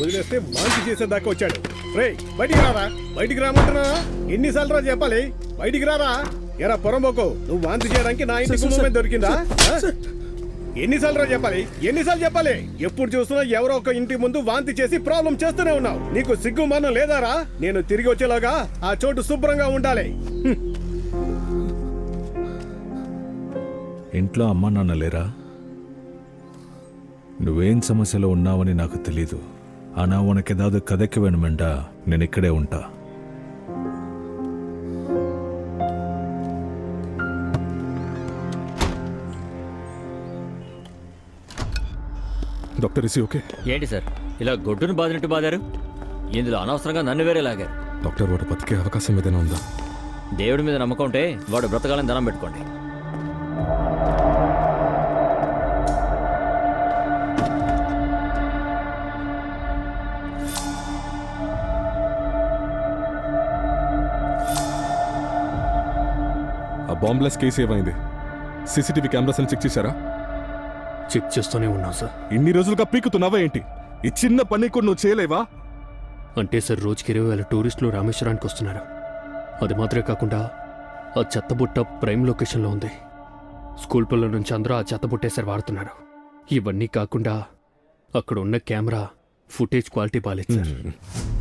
వదిలేస్తే వాంతి చేసేదాకా వచ్చాడు. రే బయటికి రారా, బయటికి రామంటున్నా. ఎన్నిసార్లు రా చెప్పాలి, బయటికి రారా. ఎరా పొరంబోకు, నువ్వు వాంతి చేయడానికి నా ఇంటి కుటుంబమే దొరికిందా? ఎన్నిసార్లు రా చెప్పాలి, ఎన్నిసార్లు చెప్పాలి? ఎప్పుడు చూస్తున్నా ఎవరో ఒక ఇంటి ముందు వాంతి చేసి ప్రాబ్లం చేస్తూనే ఉన్నావు. నీకు సిగ్గు మానం లేదారా? నేను తిరిగి వచ్చేలాగా ఆ చోటు శుభ్రంగా ఉండాలి. ఇంట్లో అమ్మా నాన్న లేరా? నువ్వేం సమస్యలో ఉన్నావని నాకు తెలీదు. ఆనా ఉనకేదాదు కథకి వేణుమెంటా, నేను ఇక్కడే ఉంటా. డాక్టర్ ఇసి ఓకే? ఏంటి సార్ ఇలా గొడ్డును బాదినట్టు బాదారు? ఇందులో అనవసరంగా నన్ను వేరే లాగారు. డాక్టర్, వాడు బతికే అవకాశం ఏదైనా ఉందా? దేవుడి మీద నమ్మకం ఉంటే వాడు బ్రతకాలని దండం పెట్టుకోండి. బాంబ్లెస్ కేసు ఏమైంది? సీసీటీవీ కెమెరాస్ చెక్ చేశారా? చెక్ చేస్తూనే ఉన్నాం సార్. ఇన్ని రోజులుగా పీకుతున్నావా ఏంటి? ఈ చిన్న పని కూడా నువ్వు చేయలేవా? అంటే సార్ రోజుకి 20,000 టూరిస్టులు రామేశ్వరానికి వస్తున్నారు. అది మాత్రమే కాకుండా ఆ చెత్తబుట్ట ప్రైమ్ లొకేషన్లో ఉంది. స్కూల్ పిల్లల నుంచి అందరూ ఆ చెత్తబుట్టే సార్ వాడుతున్నారు. ఇవన్నీ కాకుండా అక్కడ ఉన్న కెమెరా ఫుటేజ్ క్వాలిటీ బాలేదు సార్.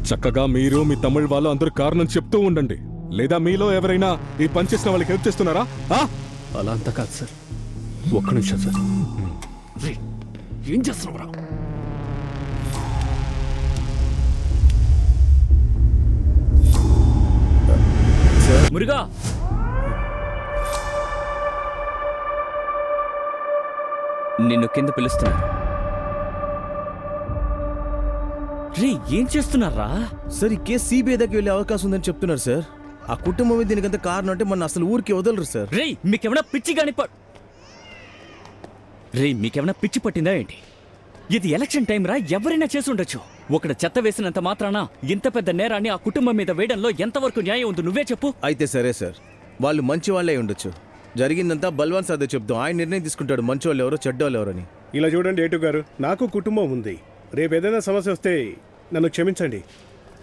చక్కగా మీరు మీ తమిళ వాళ్ళు అందరూ కారణం చెప్తూ ఉండండి. లేదా మీలో ఎవరైనా ఈ పని చేసిన వాళ్ళకి హెల్ప్ చేస్తున్నారా? అలా అంతా కాదు సార్. ఒక్క నిమిషం సార్. ఏం చేస్తున్నావురా? మురుగా, నిన్ను కింద పిలుస్తున్నారు. రే, ఏం చేస్తున్నారా? సార్ ఈ కేసు సిబిఐ దగ్గర వెళ్ళే అవకాశం ఉందని చెప్తున్నారు సార్. ఆ కుటుంబం దీనికంత కారణం అంటే మన అసలు ఊరికి వదలరు సార్. రే, మీకేమైనా పిచ్చి కాని మీకేమైనా పిచ్చి పట్టిందా ఏంటి? ఇది ఎలక్షన్ టైం రా, ఎవరైనా చేసి ఉండొచ్చు. ఒకడు చెత్త వేసినంత మాత్రాన ఇంత పెద్ద నేరాన్ని ఆ కుటుంబం మీద వేయడంలో ఎంతవరకు న్యాయం ఉంది? నువ్వే చెప్పు. అయితే సరే సార్, వాళ్ళు మంచి వాళ్ళే ఉండొచ్చు. జరిగిందంతా బల్వాన్ సార్ చెప్తాం. ఆయన నిర్ణయం తీసుకుంటాడు మంచి వాళ్ళు ఎవరో చెడ్డ వాళ్ళు ఎవరని. ఇలా చూడండి ఏటు గారు, నాకు కుటుంబం ఉంది. రేపు ఏదైనా సమస్య వస్తే నన్ను క్షమించండి.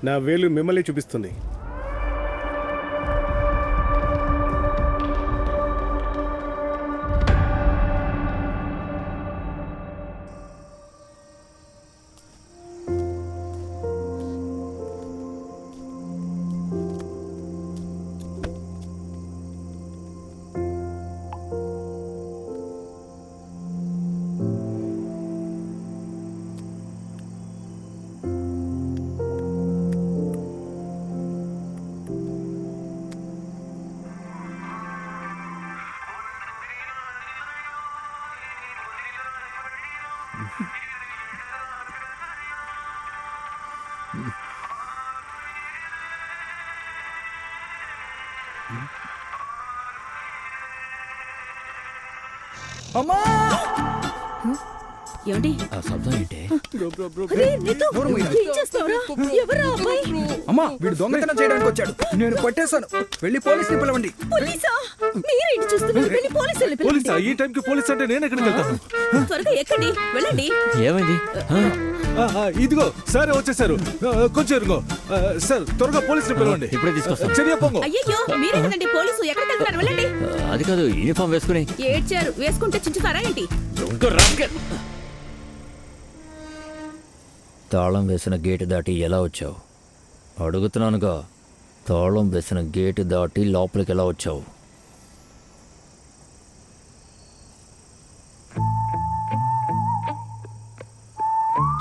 నా వేలు మిమ్మల్ని చూపిస్తుంది. అమ్మా! ఏమండి? ఆ శబ్దం ఏంటి? అమ్మా, వీడు దొంగతనం చేయడానికి వచ్చాడు. నేను పట్టేశాను. వెళ్ళి పోలీసుని పిలవండి. పోలీసా? ఈ టైంకి పోలీస్ అంటే నేను ఎక్కడికి వెళ్తాను? త్వరగా ఎక్కండి, వెళ్ళండి. ఏమైంది? ఇదిగో సార్ వచ్చేసారు. కొంచెం ఇరుగో సార్, త్వరగా పోలీసుని పిలవండి. ఇప్పుడే తీసుకొస్తాను. చర్య పొంగు. అయ్యయ్యో, మీరే కదండి పోలీసు. ఎక్కడికి వెళ్తున్నారు? వెళ్ళండి. అది కాదు, యూనిఫామ్ వేసుకుని. ఏడ్చారు, వేసుకుంటే చించుతారా ఏంటి? తాళం వేసిన గేటు దాటి ఎలా వచ్చావు? అడుగుతున్నానుగా. తాళం వేసిన గేటు దాటి లోపలికి ఎలా వచ్చావు?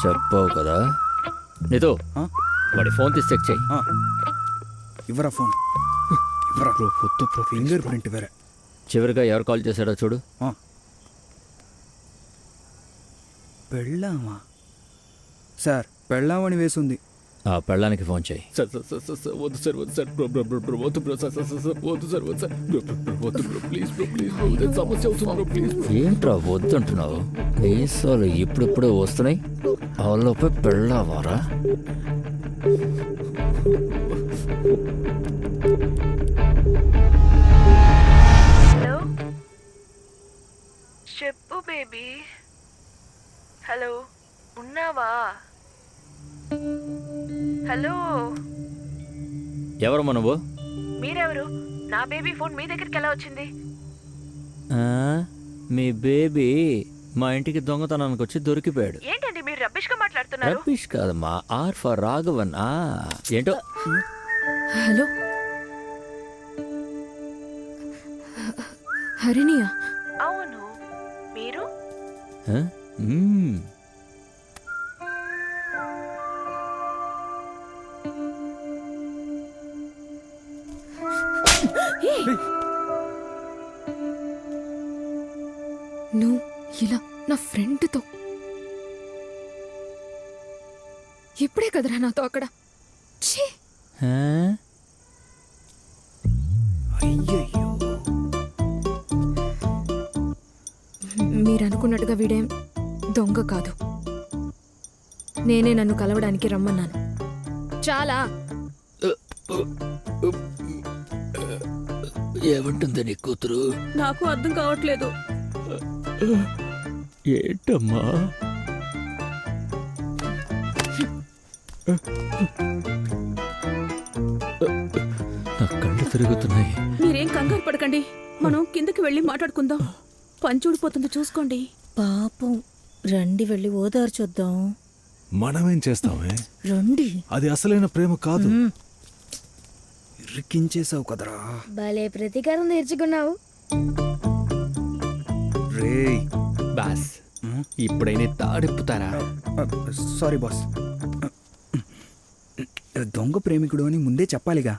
చెప్పావు కదా. నీతో వాడి ఫోన్ తీసి చెక్ చేయి. ఇవ్వరా ఫోన్. ఇవ్వరా. ఫింగర్ ప్రింట్ వేరే. చివరిగా ఎవరు కాల్ చేశాడో చూడు. పెళ్ళామా? సార్, పెళ్ళామని వేసింది. ఆ పెళ్ళానికి ఫోన్ చేయి. ఏంట్రా వద్దంటున్నావు? మీసాలు ఇప్పుడిప్పుడే వస్తున్నాయి, వాళ్ళపై పెళ్ళావారా? హలో, చెప్పు బేబీ. హలో, ఉన్నావా? హలో, ఎవరమ్మా నువ్వు? మీరెవరు? నా బేబీ ఫోన్ మీ దగ్గరికి ఎలా వచ్చింది? మీ బేబీ మా ఇంటికి దొంగతనానికి వచ్చి దొరికిపోయాడు. ఏంటండి మీరు రబ్బిష్ గా మాట్లాడుతున్నారు? రబ్బిష్ కాదమ్మా, ఆర్ ఫర్ రాఘవన్. ఏంటో. హలో, హరిణియా? అవును, మీరు? నువ్వు ఇలా నా ఫ్రెండ్తో ఇప్పుడే కదరా నాతో అక్కడ. మీరు అనుకున్నట్టుగా వీడేం దొంగ కాదు. నేనే నన్ను కలవడానికి రమ్మన్నాను. చాలా ఏమంటుంది నీ కూతురు? నాకు అర్థం కావట్లేదు. ఏంటమ్మా? నా కళ్ళు తిరుగుతున్నాయి. మీరేం కంగారు పడకండి, మనం కిందకి వెళ్ళి మాట్లాడుకుందాం. పంచుడిపోతుంది చూసుకోండి. పాపం, రండి వెళ్ళి ఓదార్చొద్దాం. మనమేం చేస్తామే? రండి. అది అసలైన ప్రేమ కాదు. ఇరికించేసావు కదరా. భలే ప్రతీకారం నేర్చుకున్నావు. రే బాస్, ఇప్పుడైనా తాడెప్పుతారా? Sorry boss. దొంగ ప్రేమికుడు అని ముందే చెప్పాలిగా.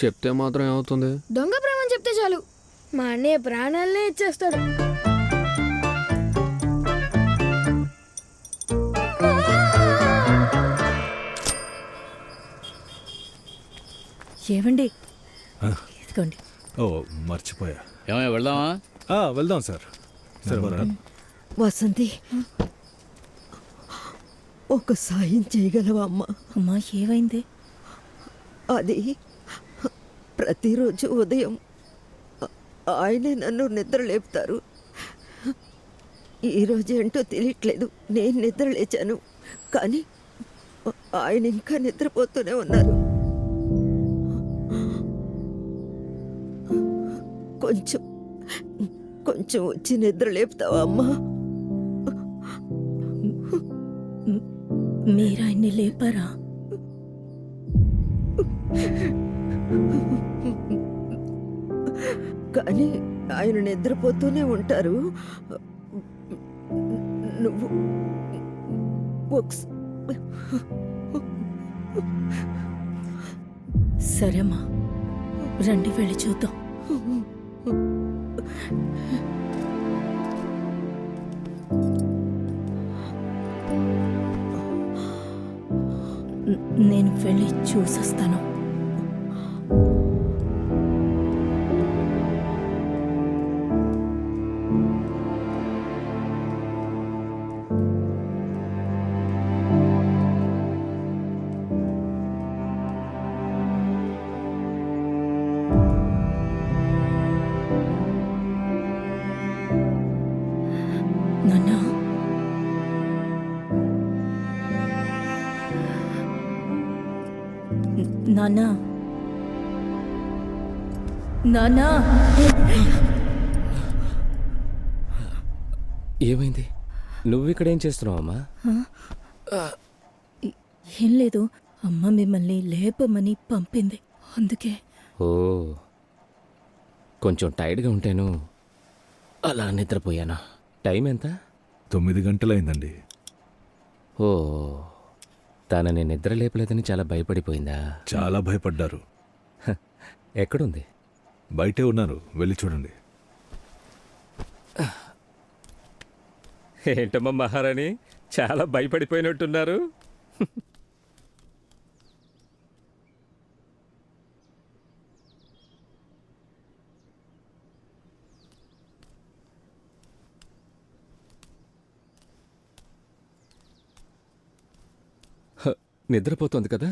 చెప్తే మాత్రం ఏమవుతుంది? దొంగ ప్రేమ చెప్తే చాలు, మా అన్నయ్య ప్రాణాలనే ఇచ్చేస్తాడు. ఏవండి, ఇదిగోండి. ఓ మర్చిపోయా. ఏమయ్య వెళ్దామా? వెళ్దాం సార్. వసంతి, ఒక సాయం చేయగలవా అమ్మా? అమ్మా, ఏమైంది? అది ప్రతిరోజు ఉదయం ఆయనే నన్ను నిద్ర లేపుతారు. ఈరోజు ఏంటో తెలియట్లేదు. నేను నిద్ర లేచాను, కానీ ఆయన ఇంకా నిద్రపోతూనే ఉన్నారు. కొంచెం కొంచెం వచ్చి నిద్ర లేపుతావా అమ్మా? మీరాయన్ని లేపారా? కానీ ఆయన నిద్రపోతూనే ఉంటారు. నువ్వు సరేమ్మా, రండి వెళ్ళి చూద్దాం. నేను వెళ్ళి చూసొస్తాను. నాన్నా, నాన్నా, నాన్నా. ఏమైంది? నువ్వు ఇక్కడ ఏం చేస్తున్నావమ్మా? ఏం లేదు, అమ్మ మిమ్మల్ని లేపమని పంపింది, అందుకే. ఓ, కొంచెం టైర్డ్గా ఉంటాను, అలా నిద్రపోయానా. టైం ఎంత? 9 గంటలైందండి. ఓ, తనని నిద్ర లేపలేదని చాలా భయపడిపోయిందా? చాలా భయపడ్డారు. ఎక్కడుంది? బయటే ఉన్నారు, వెళ్ళి చూడండి. ఏంటమ్మా మహారాణి, చాలా భయపడిపోయినట్టున్నారు. నిద్రపోతోంది కదా.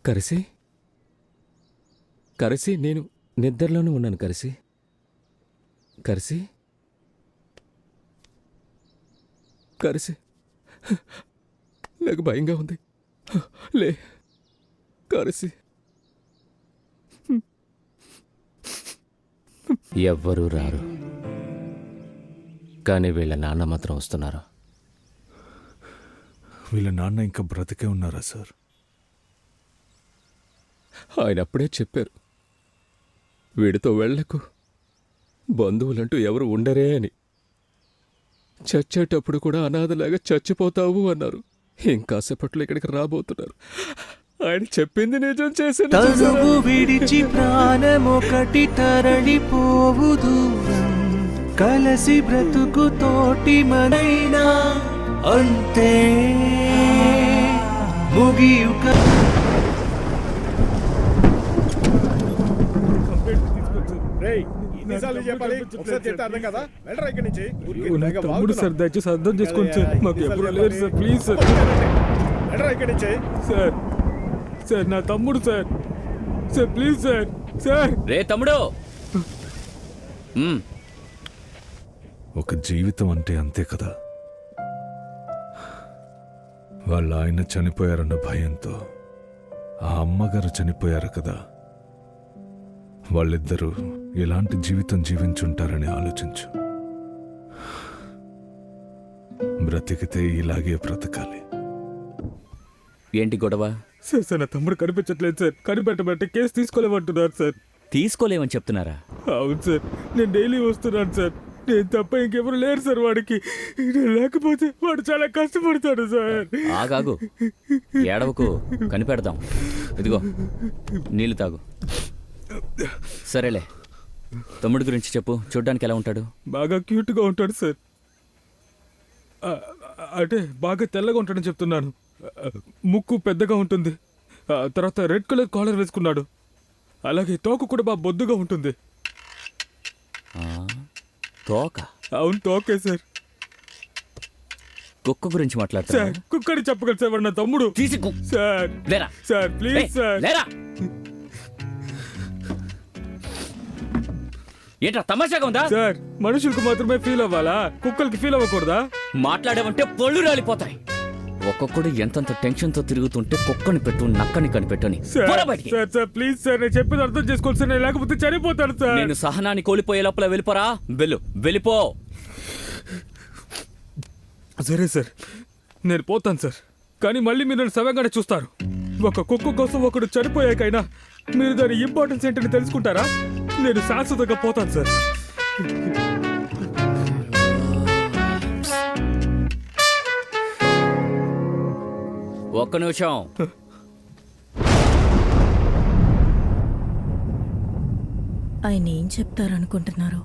కరిసి, కరిసి, నేను నిద్రలోనే ఉన్నాను. కరిసి, కరిసి, కరిసి, నాకు భయంగా ఉంది. లే కరిసి. ఎవ్వరూ రారు, కానీ వీళ్ళ నాన్న మాత్రం వస్తున్నారు. వీళ్ళ నాన్న ఇంకా బ్రతికే ఉన్నారా సార్? ఆయన అప్పుడే చెప్పారు, వీడితో వెళ్ళకు, బంధువులంటూ ఎవరు ఉండరే అని. చచ్చేటప్పుడు కూడా అనాథలాగా చచ్చిపోతావు అన్నారు. ఇంకాసేపట్లో ఇక్కడికి రాబోతున్నారు. ఆయన చెప్పింది నిజం చేసిన తనువు విడిచి ప్రాణమొకటి తరలిపోవు దూరం, కలసి బ్రతుకు తోటి మనైనా అంతే ముగియుక. రేయ్, ఎన్నిసార్లు చెప్పాలి ఒకసారి చెప్తే అర్థం కదా వెళ్ళరా ఇక్కడి నుంచి తమ్ముడు సార్ దయచేసి అర్థం చేసుకోండి సార్ మాకు ఎప్పుడు లేరు సార్ ప్లీజ్ సార్ వెళ్ళరా ఇక్కడి నుంచి సార్ సార్ నా తమ్ముడు sir sir please sir sir రే తమ్ముడు ఒక జీవితం అంటే అంతే కదా. వాళ్ళ ఆయన చనిపోయారన్న భయంతో ఆ అమ్మగారు చనిపోయారు కదా. వాళ్ళిద్దరూ ఎలాంటి జీవితం జీవించుంటారని ఆలోచించు. బ్రతికితే ఇలాగే బ్రతకాలి. ఏంటి గొడవ? సార్ సార్ నా తమ్ముడు కనిపించట్లేదు సార్. కనిపెట్టబట్టి కేసు తీసుకోలేమంటున్నారు సార్. తీసుకోలేమని చెప్తున్నారా? అవును సార్, నేను డైలీ వస్తున్నాను సార్. నేను తప్ప ఇంకెవరు లేరు సార్ వాడికి. లేకపోతే వాడు చాలా కష్టపడతాడు సార్. ఆగాగు, ఏడవకు, కనిపెడదాం. ఇదిగో నీళ్ళు తాగు. సరేలే, తమ్ముడి గురించి చెప్పు. చూడ్డానికి ఎలా ఉంటాడు? బాగా క్యూట్గా ఉంటాడు సార్. అంటే బాగా తెల్లగా ఉంటాడని చెప్తున్నాను. ముక్కు పెద్దగా ఉంటుంది. తర్వాత రెడ్ కలర్ కాలర్ వేసుకున్నాడు. అలాగే తోక కూడా బాగా బొద్దుగా ఉంటుంది. తోక? అవును, తోకే సార్. కుక్క గురించి మాట్లాడతా సార్. కుక్కని చెప్పగలరు సార్, వాడు నా తమ్ముడు. Sir sir please sir. ఏంట్రా తమాషాగా ఉందా? సార్ మనుషులకు మాత్రమే ఫీల్ అవ్వాలా, కుక్కలకి ఫీల్ అవ్వకూడదా? మాట్లాడేవంటే పళ్ళు రాలిపోతాయి. ఒక్కొక్కడు ఎంతంత టెన్షన్ తో తిరుగుతుంటే కుక్కని పెట్టు, నక్కని కనిపెట్టని. సార్ సార్ ప్లీజ్ సార్, నేను చెప్పేది అర్థం చేసుకోవాలి సార్. లేకపోతే చనిపోతాను సార్. నేను సహనాన్ని కోల్పోయే లోపల వెళ్ళిపోరా. వెళ్ళిపో. సరే సార్, నేను పోతాను సార్. కానీ మళ్ళీ మీరు నన్ను సవ్యంగానే చూస్తారు. ఒక కుక్క కోసం ఒకడు చనిపోయాకైనా మీరు దాని ఇంపార్టెన్స్ ఏంటని తెలుసుకుంటారా? నేను శాశ్వతంగా పోతాను సార్. ఒక్క నిమిషం. ఆయన ఏం చెప్తారనుకుంటున్నారు?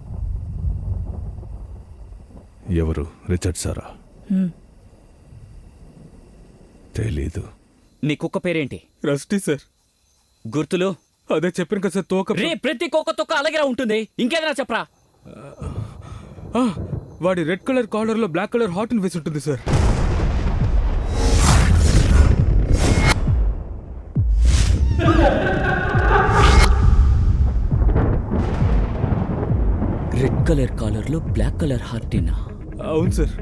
ఎవరు? రిచర్డ్ సారా? తెలీదు. నీ కుక్క పేరేంటి? Rusty sir. గుర్తులు? అదే చెప్పిన కదా సార్, తోక. రే, ప్రతి కుక్క తోక అలాగే ఉంటుంది. ఇంకేదైనా చెప్పరా? వాడి రెడ్ కలర్ కాలర్ లో బ్లాక్ కలర్ హార్ట్ వేసి ఉంటుంది సార్. రెడ్ కలర్ కాలర్ లో బ్లాక్ కలర్ హార్టీనా? అవును సార్.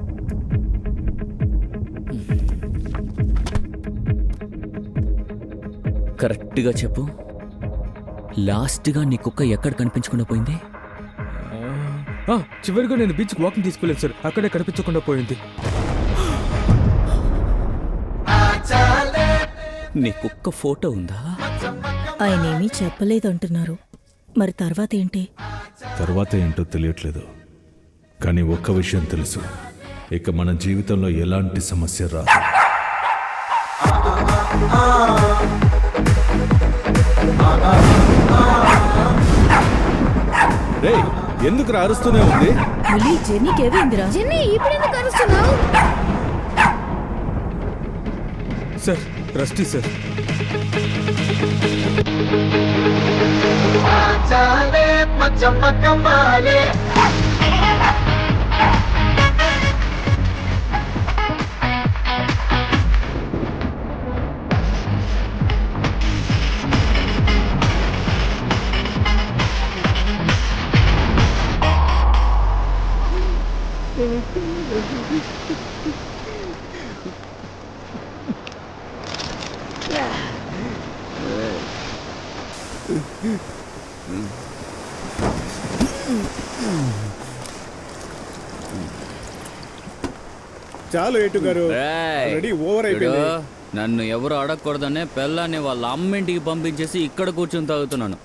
కరెక్ట్గా చెప్పు. లాస్ట్గా నీ కుక్క ఎక్కడ కనిపించకుండా పోయింది? చివరిగా నేను బీచ్కి వాకింగ్ తీసుకెళ్ళాను సార్. అక్కడే కనిపించకుండా పోయింది. నీ కుక్క ఫోటో ఉందా? ఆయన ఏమీ చెప్పలేదంటున్నారు. మరి తర్వాత ఏంటి? తర్వాత ఏంటో తెలియట్లేదు. కానీ ఒక్క విషయం తెలుసు, ఇక మన జీవితంలో ఎలాంటి సమస్య రాదు. రే, ఎందుకు అరుస్తూనే ఉంది? జెన్నీకి ఏమైందిరా? జెన్నీ ఇప్పుడు ఎందుకు అరుస్తున్నావు? Sir, rusty sir. చాలు ఏటు గారు, రెడీ ఓవర్ అయిపోయింది. నన్ను ఎవరు అడగకూడదనే పిల్లాన్ని వాళ్ళ అమ్మింటికి పంపించేసి ఇక్కడ కూర్చొని తాగుతున్నాను.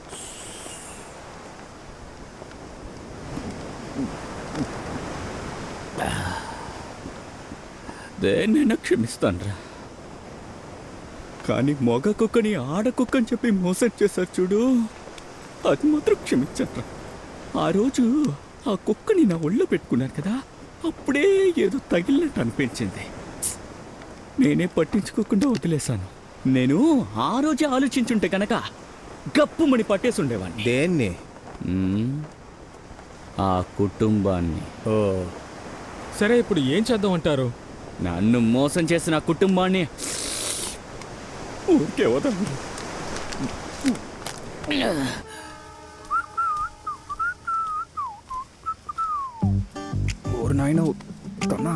దేన్నైనా క్షమిస్తానురా, కానీ మగ కుక్కని ఆడ కుక్కని చెప్పి మోసం చేశారు చూడు, అది మాత్రం క్షమించరా. ఆ రోజు ఆ కుక్కని నా ఒళ్ళో పెట్టుకున్నాను కదా, అప్పుడే ఏదో తగిలినట్టు అనిపించింది. నేనే పట్టించుకోకుండా వదిలేశాను. నేను ఆ రోజే ఆలోచించుంటే కనుక గప్పుమని పట్టేసి ఉండేవాడిని. దేన్ని? ఆ కుటుంబాన్ని. ఓ సరే, ఇప్పుడు ఏం చేద్దాం అంటారు? నన్ను మోసం చేసిన ఆ కుటుంబాన్ని ఊరికే వదలను. ఓరు నాయన కన్నా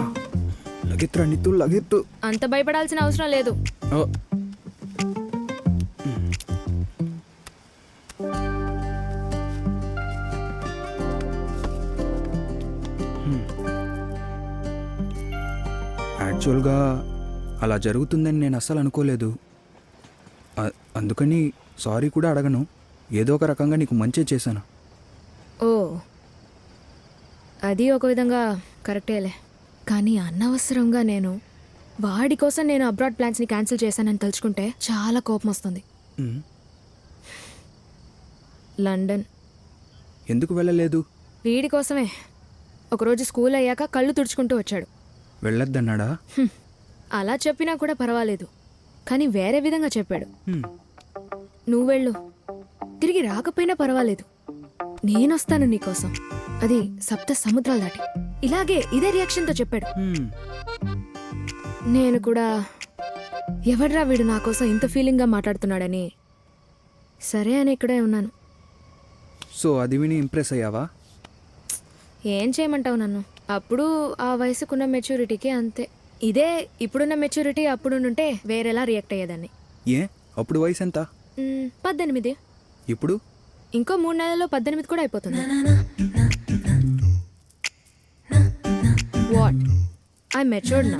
లగెత్తురా నిత్తు లగెత్తు. అంత భయపడాల్సిన అవసరం లేదు. యాక్చువల్గా అలా జరుగుతుందని నేను అస్సలు అనుకోలేదు. అందుకని సారీ కూడా అడగను. ఏదో ఒక రకంగా నీకు మంచి చేశాను. ఓ అది ఒక విధంగా కరెక్టేలే. కానీ అనవసరంగా వాడి కోసం నేను అబ్రాడ్ ప్లాన్స్ని క్యాన్సిల్ చేశానని తలుచుకుంటే చాలా కోపం వస్తుంది. లండన్ ఎందుకు వెళ్ళలేదు? వీడి కోసమే. ఒకరోజు స్కూల్ అయ్యాక కళ్ళు తుడుచుకుంటూ వచ్చాడు. వెళ్ళొద్దన్నాడా? అలా చెప్పినా కూడా పర్వాలేదు, కానీ వేరే విధంగా చెప్పాడు. నువ్వు వెళ్ళు, తిరిగి రాకపోయినా పర్వాలేదు, నేనొస్తాను నీకోసం, అది 7 సముద్రాలు దాటి. ఇలాగే ఇదే రియాక్షన్తో చెప్పాడు. నేను కూడా ఎవడ్రా వీడు నా కోసం ఇంత ఫీలింగ్గా మాట్లాడుతున్నాడని సరే అని ఇక్కడే ఉన్నాను. సో అది విని ఇంప్రెస్ అయ్యావా? ఏం చేయమంటావు నన్ను? అప్పుడు ఆ వయసుకున్న మెచ్యూరిటీకి అంతే. ఇదే ఇప్పుడున్న మెచ్యూరిటీ అప్పుడుంటే వేరేలా రియాక్ట్ అయ్యేదాన్ని. ఏ అప్పుడు వయసు ఎంత? 18. ఇప్పుడు ఇంకో 3 నెలల్లో 18 కూడా అయిపోతుంది. వాట్ ఐ మెచ్యూర్డ్ నా?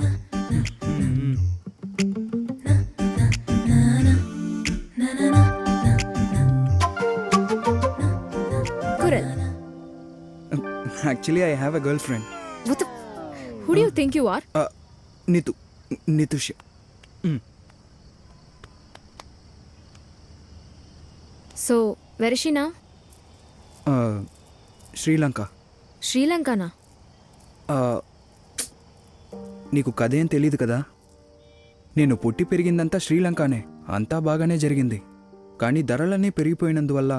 Kural, actually I have a girlfriend. Who do you think you are? Nitush. So where is she now? Sri Lanka. శ్రీలంకనా? నీకు కథేం తెలీదు కదా. నేను పుట్టి పెరిగిందంతా శ్రీలంకనే. అంతా బాగానే జరిగింది. కానీ ధరలన్నీ పెరిగిపోయినందువల్ల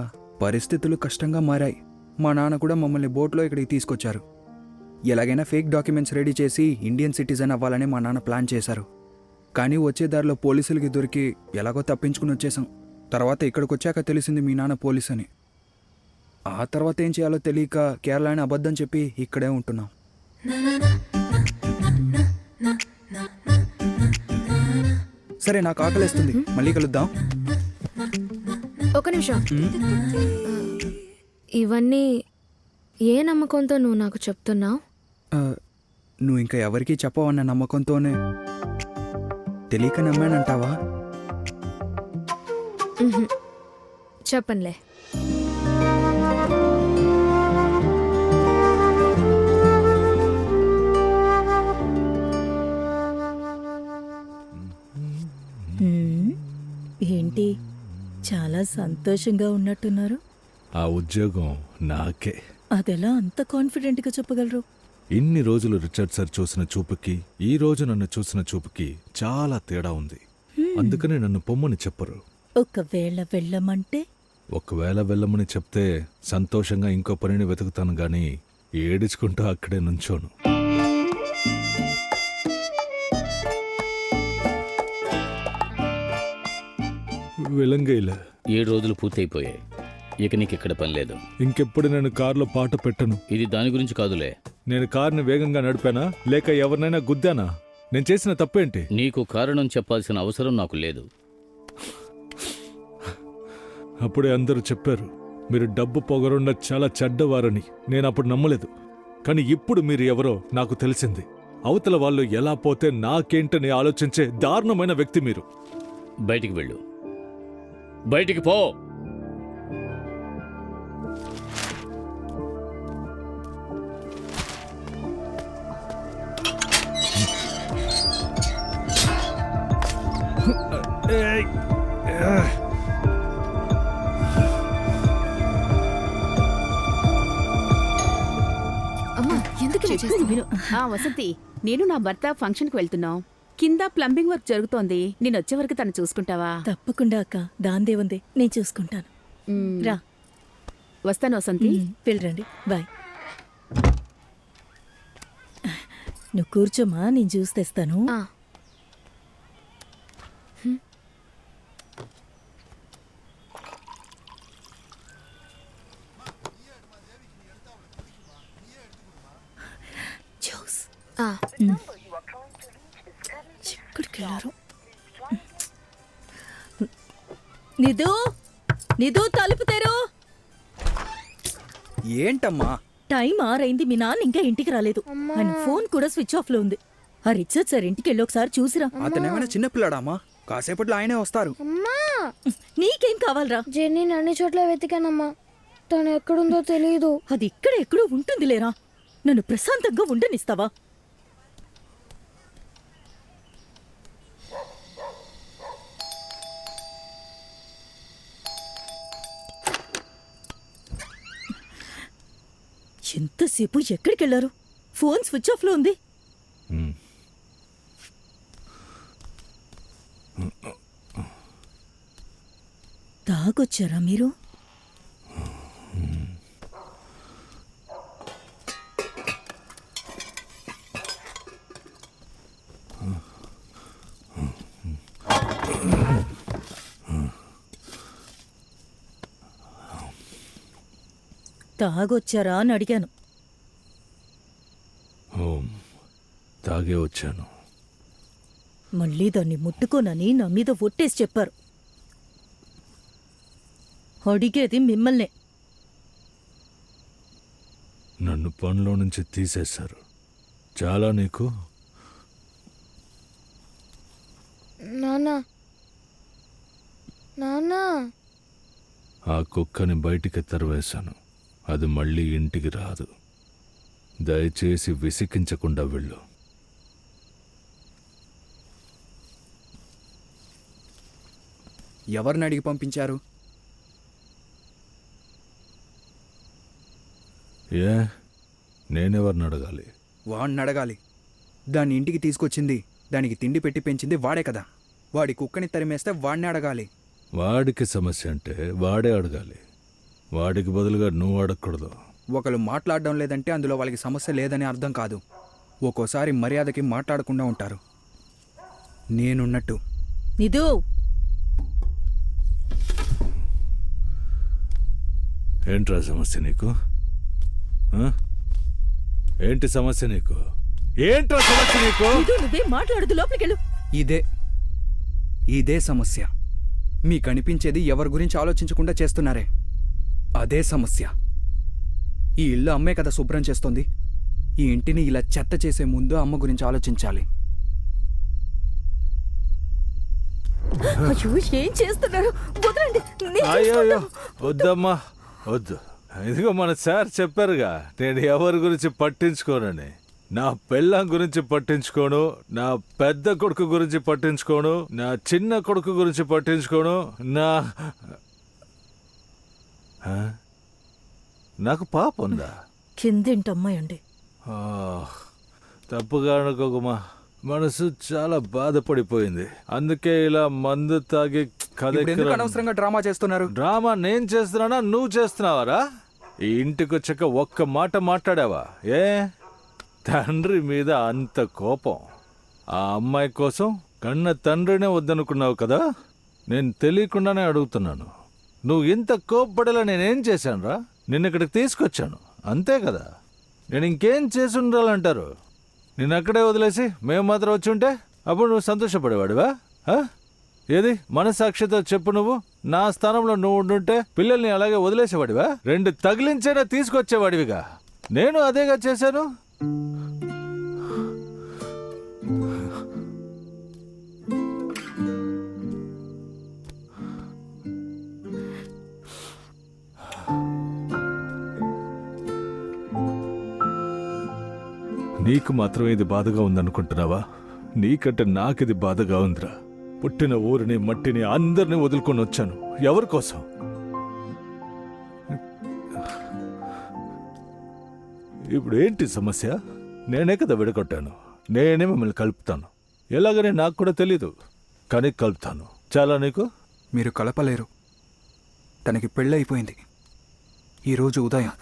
పరిస్థితులు కష్టంగా మారాయి. మా నాన్న కూడా మమ్మల్ని బోట్లో ఇక్కడికి తీసుకొచ్చారు. ఎలాగైనా ఫేక్ డాక్యుమెంట్స్ రెడీ చేసి ఇండియన్ సిటిజన్ అవ్వాలని మా నాన్న ప్లాన్ చేశారు. కానీ వచ్చే దారిలో పోలీసులకి దొరికి ఎలాగో తప్పించుకుని వచ్చేసాం. తర్వాత ఇక్కడికి వచ్చాక తెలిసింది మీ నాన్న పోలీస్ అని. ఆ తర్వాత ఏం చేయాలో తెలియక కేరళ అని అబద్ధం చెప్పి ఇక్కడే ఉంటున్నాం. సరే, నాకు ఆకలేస్తుంది, మళ్ళీ కలుద్దాం. ఒక నిమిషం. ఇవన్నీ ఏ నమ్మకంతో నువ్వు నాకు చెప్తున్నావు? నువ్వు ఇంకా ఎవరికీ చెప్పవన్న నమ్మకంతోనే. తెలియక నమ్మానంటావా? చెప్పనులే. ఏంటి చాలా సంతోషంగా ఉన్నట్టున్నారు? ఆ ఉద్యోగం నాకే. అదెలా అంత కాన్ఫిడెంట్గా చెప్పగలరు? ఇన్ని రోజులు రిచర్డ్ సార్ చూసిన చూపుకి ఈ రోజు నన్ను చూసిన చూపుకి చాలా తేడా ఉంది. అందుకని నన్ను పొమ్మని చెప్పరు. ఒకవేళ వెళ్ళమంటే? ఒకవేళ వెళ్ళమని చెప్తే సంతోషంగా ఇంకో పనిని వెతుకుతాను గాని ఏడుచుకుంటూ అక్కడే నుంచోను. విలంగైలా 7 రోజులు పూర్తయిపోయాయి. ఇక నీకు ఇక్కడ పని లేదు. ఇంకెప్పుడు నేను కారులో పాట పెట్టను. ఇది దాని గురించి కాదులే. నేను కారుని వేగంగా నడిపానా లేక ఎవరినైనా గుద్దానా? నేను చేసిన తప్పేంటి? నీకు కారణం చెప్పాల్సిన అవసరం నాకు లేదు. అప్పుడే అందరూ చెప్పారు మీరు డబ్బు పొగరున్న చాలా చెడ్డవారని. నేను అప్పుడు నమ్మలేదు. కానీ ఇప్పుడు మీరు ఎవరో నాకు తెలిసింది. అవతల వాళ్ళు ఎలా పోతే నాకేంటని ఆలోచించే దారుణమైన వ్యక్తి మీరు. బయటికి వెళ్ళు. బయటికి పో. వసంతి, నేను నా భర్త ఫంక్షన్కి వెళ్తున్నాం. కింద ప్లంబింగ్ వర్క్ జరుగుతోంది. నేను వచ్చే వరకు తను చూసుకుంటావా? తప్పకుండా అక్క, దాందే ఉంది, నేను చూసుకుంటాను. రా. వస్తాను వసంతి. వెళ్ళరండి. బాయ్. నువ్వు కూర్చోమా, నేను జ్యూస్ తెస్తాను. జ్యూస్ ఎక్కడికి వెళ్ళారు? నిధు, నిధు తలుపు తెరు. ఏంటమ్మా? టైం 6 అయింది, మీ నాన్న ఇంకా ఇంటికి రాలేదు. ఆయన ఫోన్ కూడా స్విచ్ ఆఫ్ లో ఉంది. ఆ రిచర్డ్ సార్ ఇంటికి వెళ్ళి ఒకసారి చూసిరా. అతనేమైనా చిన్నపిల్లాడామా? కాసేపట్లో ఆయనే వస్తారు. నీకేం కావాలరా? జెన్నీని అన్ని చోట్ల వెతికానమ్మా, తను ఎక్కడుందో తెలియదు. అది ఇక్కడ ఎక్కడో ఉంటుంది లేరా. నన్ను ప్రశాంతంగా ఉండనిస్తావా? ఎంతసేపు ఎక్కడికి వెళ్ళారు? ఫోన్ స్విచ్ ఆఫ్ లో ఉంది. తాగొచ్చారా మీరు? తాగొచ్చారా అని అడిగాను. తాగే వచ్చాను. మళ్ళీ దాన్ని ముట్టుకోనని నా మీద ఒట్టేసి చెప్పారు. అడిగేది మిమ్మల్నే. నన్ను పనిలో నుంచి తీసేశారు. చాలా నీకు. నానా, నానా, ఆ కుక్కని బయటికి తరివేశాను. అది మళ్ళీ ఇంటికి రాదు. దయచేసి విసికించకుండా వెళ్ళు. ఎవరిని అడిగి పంపించారు? ఏ, నేనెవరిని అడగాలి? వాడిని అడగాలి. దాన్ని ఇంటికి తీసుకొచ్చింది, దానికి తిండి పెట్టి పెంచింది వాడే కదా. వాడి కుక్కని తరిమేస్తే వాడిని అడగాలి. వాడికి సమస్య అంటే వాడే అడగాలి. వాడికి బదులుగా నువ్వు అడగకూడదు. ఒకరు మాట్లాడడం లేదంటే అందులో వాళ్ళకి సమస్య లేదని అర్థం కాదు. ఒక్కోసారి మర్యాదకి మాట్లాడకుండా ఉంటారు. నేనున్నట్టు. నిధు, ఏంట్రా సమస్య నీకు? ఏంటి సమస్య నీకు? ఏంట్రా సమస్య నీకు? నువ్వే మాట్లాడదు, లోపలికెళ్ళు. ఇదే సమస్య. మీకు అనిపించేది ఎవరి గురించి ఆలోచించకుండా చేస్తున్నారే, అదే సమస్య. ఈ ఇల్లు అమ్మే కదా శుభ్రం చేస్తోంది. ఈ ఇంటిని ఇలా చెత్త చేసే ముందు అమ్మ గురించి ఆలోచించాలి. ఏం చేస్తున్నారు? వదలండి. అయ్యో వద్దమ్మా, వద్దు. ఇదిగో మన సార్ చెప్పారుగా, నేను ఎవరి గురించి పట్టించుకోనని. నా పెళ్ళాం గురించి పట్టించుకోను, నా పెద్ద కొడుకు గురించి పట్టించుకోను, నా చిన్న కొడుకు గురించి పట్టించుకోను, నాకు పాప ఉందా? కిందేంటమ్మాయి అండి. తప్పుగా అనుకోకమా, మనసు చాలా బాధపడిపోయింది. అందుకే ఇలా మందు తాగి అనవసరంగా డ్రామా చేస్తున్నారు. డ్రామా నేను చేస్తున్నానా, నువ్వు చేస్తున్నావారా? ఈ ఇంటికి వచ్చాక ఒక్క మాట మాట్లాడావా? ఏ తండ్రి మీద అంత కోపం? ఆ అమ్మాయి కోసం కన్న తండ్రినే వద్దనుకున్నావు కదా. నేను తెలియకుండానే అడుగుతున్నాను, నువ్వు ఇంత కోప్పడేలా నేనేం చేశానురా? నిన్న ఇక్కడికి తీసుకొచ్చాను, అంతే కదా. నేను ఇంకేం చేసి ఉండాలంటారు? నేను అక్కడే వదిలేసి మేము మాత్రం వచ్చి ఉంటే అప్పుడు నువ్వు సంతోషపడేవాడివా? ఏది మనసాక్షితో చెప్పు. నువ్వు నా స్థానంలో నువ్వు ఉండుంటే పిల్లల్ని అలాగే వదిలేసేవాడివా? 2 తగిలించైనా తీసుకొచ్చేవాడివిగా. నేను అదేగా చేశాను. నీకు మాత్రం ఇది బాధగా ఉందనుకుంటున్నావా? నీకంటే నాకిది బాధగా ఉందిరా. పుట్టిన ఊరిని, మట్టిని, అందరినీ వదులుకొని వచ్చాను. ఎవరి కోసం? ఇప్పుడు ఏంటి సమస్య? నేనే కదా విడగొట్టాను. నేనే మిమ్మల్ని కలుపుతాను. ఎలాగనే నాకు కూడా తెలీదు, కానీ కలుపుతాను. చాలా నీకు? మీరు కలపలేరు. తనకి పెళ్ళైపోయింది ఈరోజు ఉదయం.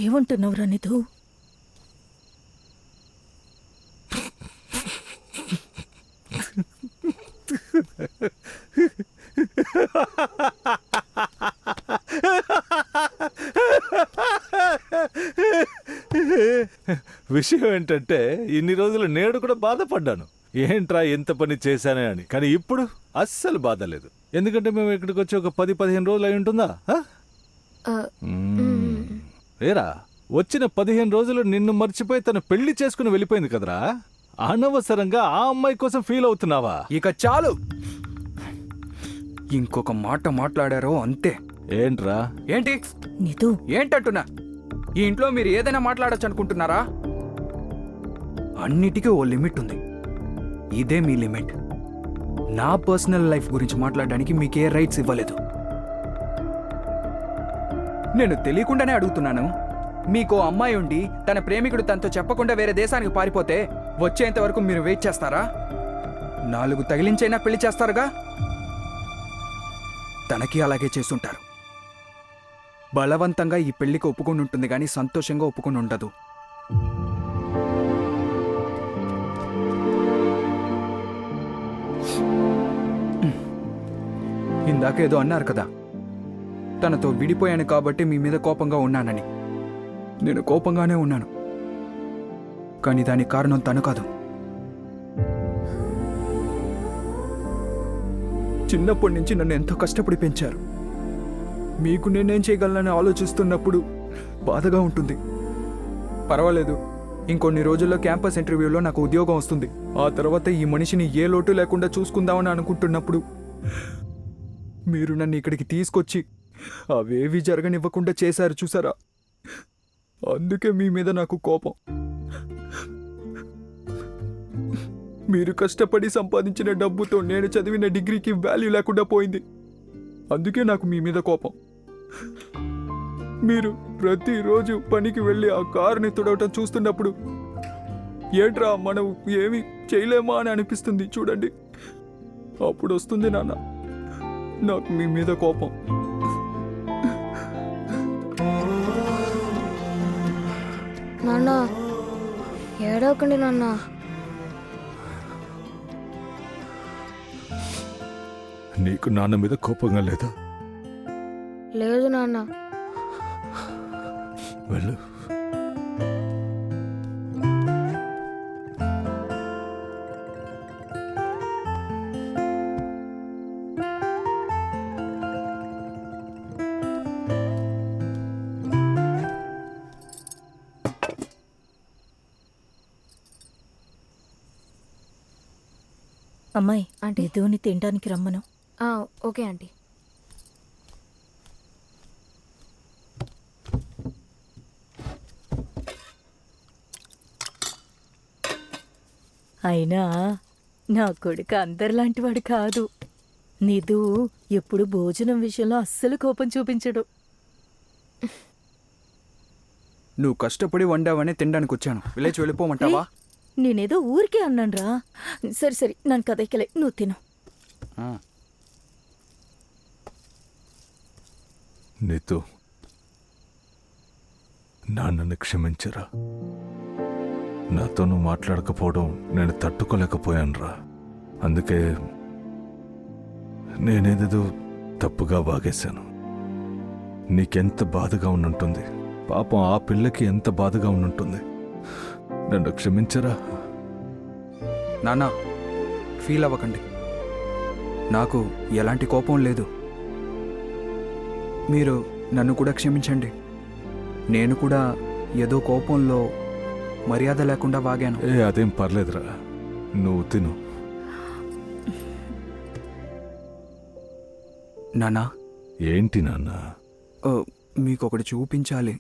ఏమంటున్నావురా నిధు? విషయం ఏంటంటే ఇన్ని రోజులు నేను కూడా బాధపడ్డాను, ఏంట్రా ఎంత పని చేశానే అని. కానీ ఇప్పుడు అస్సలు బాధ లేదు, ఎందుకంటే మేము ఇక్కడికి వచ్చి ఒక 10-15 రోజులు అయి ఉంటుందా? ఏరా, వచ్చిన 15 రోజులు నిన్ను మర్చిపోయి తను పెళ్లి చేసుకుని వెళ్ళిపోయింది కదరా. అనవసరంగా ఆ అమ్మాయి కోసం ఫీల్ అవుతున్నావా? ఇక చాలు, ఇంకొక మాట మాట్లాడారో అంతే. ఏంట్రా? ఏంటి నిధు ఏంటంటున్నా? ఈ ఇంట్లో మీరు ఏదైనా మాట్లాడొచ్చు అనుకుంటున్నారా? అన్నిటికీ ఓ లిమిట్ ఉంది, ఇదే మీ లిమిట్. నా పర్సనల్ లైఫ్ గురించి మాట్లాడడానికి మీకే రైట్స్ ఇవ్వలేదు. నేను తెలియకుండానే అడుగుతున్నాను. మీకు అమ్మాయి ఉండి తన ప్రేమికుడు తనతో చెప్పకుండా వేరే దేశానికి పారిపోతే వచ్చేంత వరకు మీరు వెయిట్ చేస్తారా? 4 తగిలించైనా పెళ్లి చేస్తారుగా. తనకి అలాగే చేస్తుంటారు. బలవంతంగా ఈ పెళ్లికి ఒప్పుకొని ఉంటుంది కానీ సంతోషంగా ఒప్పుకొని ఉండదు. ఇందాకేదో అన్నారు కదా, తనతో విడిపోయాను కాబట్టి మీ మీద కోపంగా ఉన్నానని. నేను కోపంగానే ఉన్నాను, కానీ దానికి కారణం తను కాదు. చిన్నప్పటి నుంచి నన్ను ఎంతో కష్టపడి పెంచారు. మీకు నేనేం చేయగలనని ఆలోచిస్తున్నప్పుడు బాధగా ఉంటుంది. పర్వాలేదు, ఇంకొన్ని రోజుల్లో క్యాంపస్ ఇంటర్వ్యూలో నాకు ఉద్యోగం వస్తుంది. ఆ తర్వాత ఈ మనిషిని ఏ లోటు లేకుండా చూసుకుందామని అనుకుంటున్నప్పుడు మీరు నన్ను ఇక్కడికి తీసుకొచ్చి అవేవి జరగనివ్వకుండా చేశారు చూసారా. అందుకే మీ మీద నాకు కోపం. మీరు కష్టపడి సంపాదించిన డబ్బుతో నేను చదివిన డిగ్రీకి వాల్యూ లేకుండా పోయింది. అందుకే నాకు మీ మీద కోపం. మీరు ప్రతిరోజు పనికి వెళ్ళి ఆ కారుని తుడవటం చూస్తున్నప్పుడు ఏంట్రా మనం ఏమి చేయలేమా అని అనిపిస్తుంది చూడండి. అప్పుడు వస్తుంది నాన్న నాకు మీ మీద కోపం. నాన్న ఏడవకండి నాన్న. నీకు నాన్న మీద కోపంగా లేదా? లేదు నాన్న. వెళ్ళు. అమ్మాయి నిధుని తినడానికి రమ్మను. Okay aunty. అయినా నా కొడుకు అందరిలాంటి వాడు కాదు. నిధు ఎప్పుడు భోజనం విషయంలో అస్సలు కోపం చూపించడు. నువ్వు కష్టపడి వండావని తినడానికి వచ్చాను. విలేజ్ వెళ్ళిపోమంటావా? నేనేదో ఊరికే అన్నాన్రా. సరే సరే నన్ను కదైకలే, నువ్వు తిను. నీతో నాన్నని క్షమించరా. నాతో నువ్వు మాట్లాడకపోవడం నేను తట్టుకోలేకపోయానురా. అందుకే నేనేదేదో తప్పుగా వాగేశాను. నీకెంత బాధగా ఉండుంటుంది, పాపం ఆ పిల్లకి ఎంత బాధగా ఉండుంటుంది. నన్ను క్షమించరా. నాన్న ఫీల్ అవ్వకండి, నాకు ఎలాంటి కోపం లేదు. మీరు నన్ను కూడా క్షమించండి. నేను కూడా ఏదో కోపంలో మర్యాద లేకుండా వాగాను. అదేం పర్లేదురా, నువ్వు తిను. నాన్నా. ఏంటి నాన్న? మీకొకటి చూపించాలి.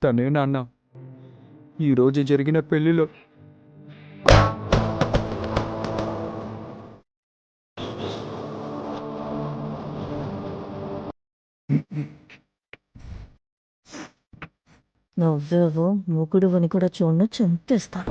తనే నాన్న ఈరోజు జరిగిన పెళ్లిలో నువ్వేవో మొగుడువని కూడా చూడను చంపేస్తాను.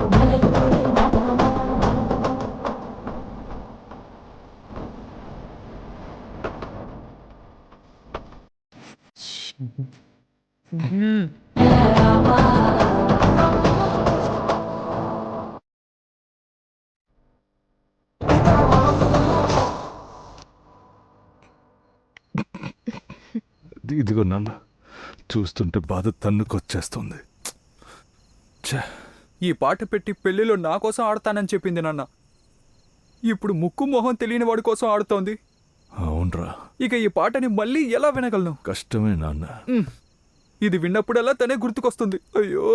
ఇదిగో నాన్న, చూస్తుంటే బాధ తన్నుకొచ్చేస్తుంది. ఈ పాట పెట్టి పెళ్లిలో నా కోసం ఆడతానని చెప్పింది నాన్న. ఇప్పుడు ముక్కు మొహం తెలియని వాడి కోసం ఆడుతోంది. అవునరా, ఇక ఈ పాటని మళ్ళీ ఎలా వినగలను? కష్టమే నాన్న. ఇది విన్నప్పుడల్లా తనే గుర్తుకొస్తుంది. అయ్యో,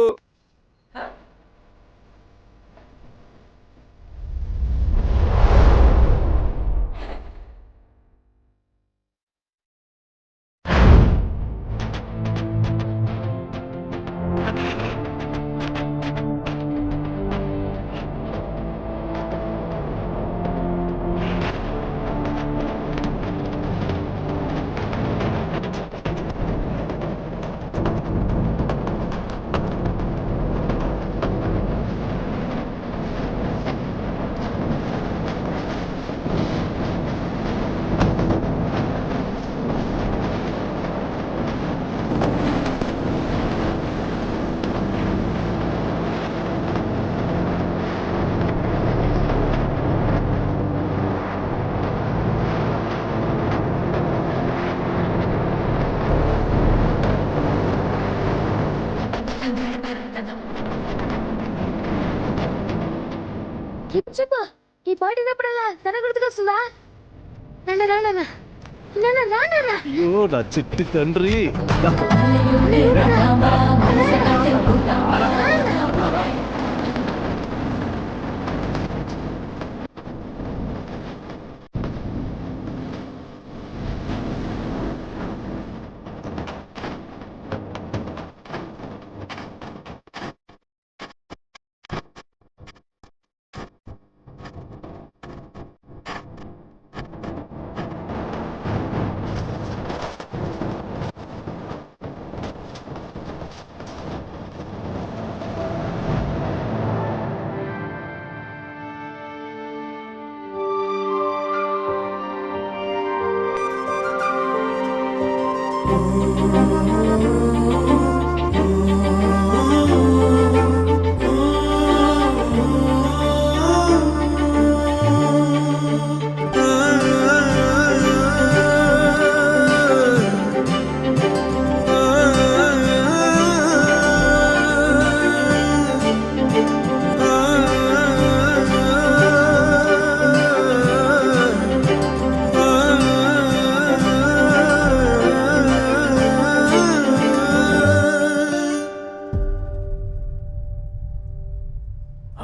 చెప్పు, ఈ పాట విన్నప్పుడల్లా తన గుర్తుకొస్తుందా? నాన్న నాన్న నాన్న నాన్న అయ్యో నా చిట్టి తండ్రి.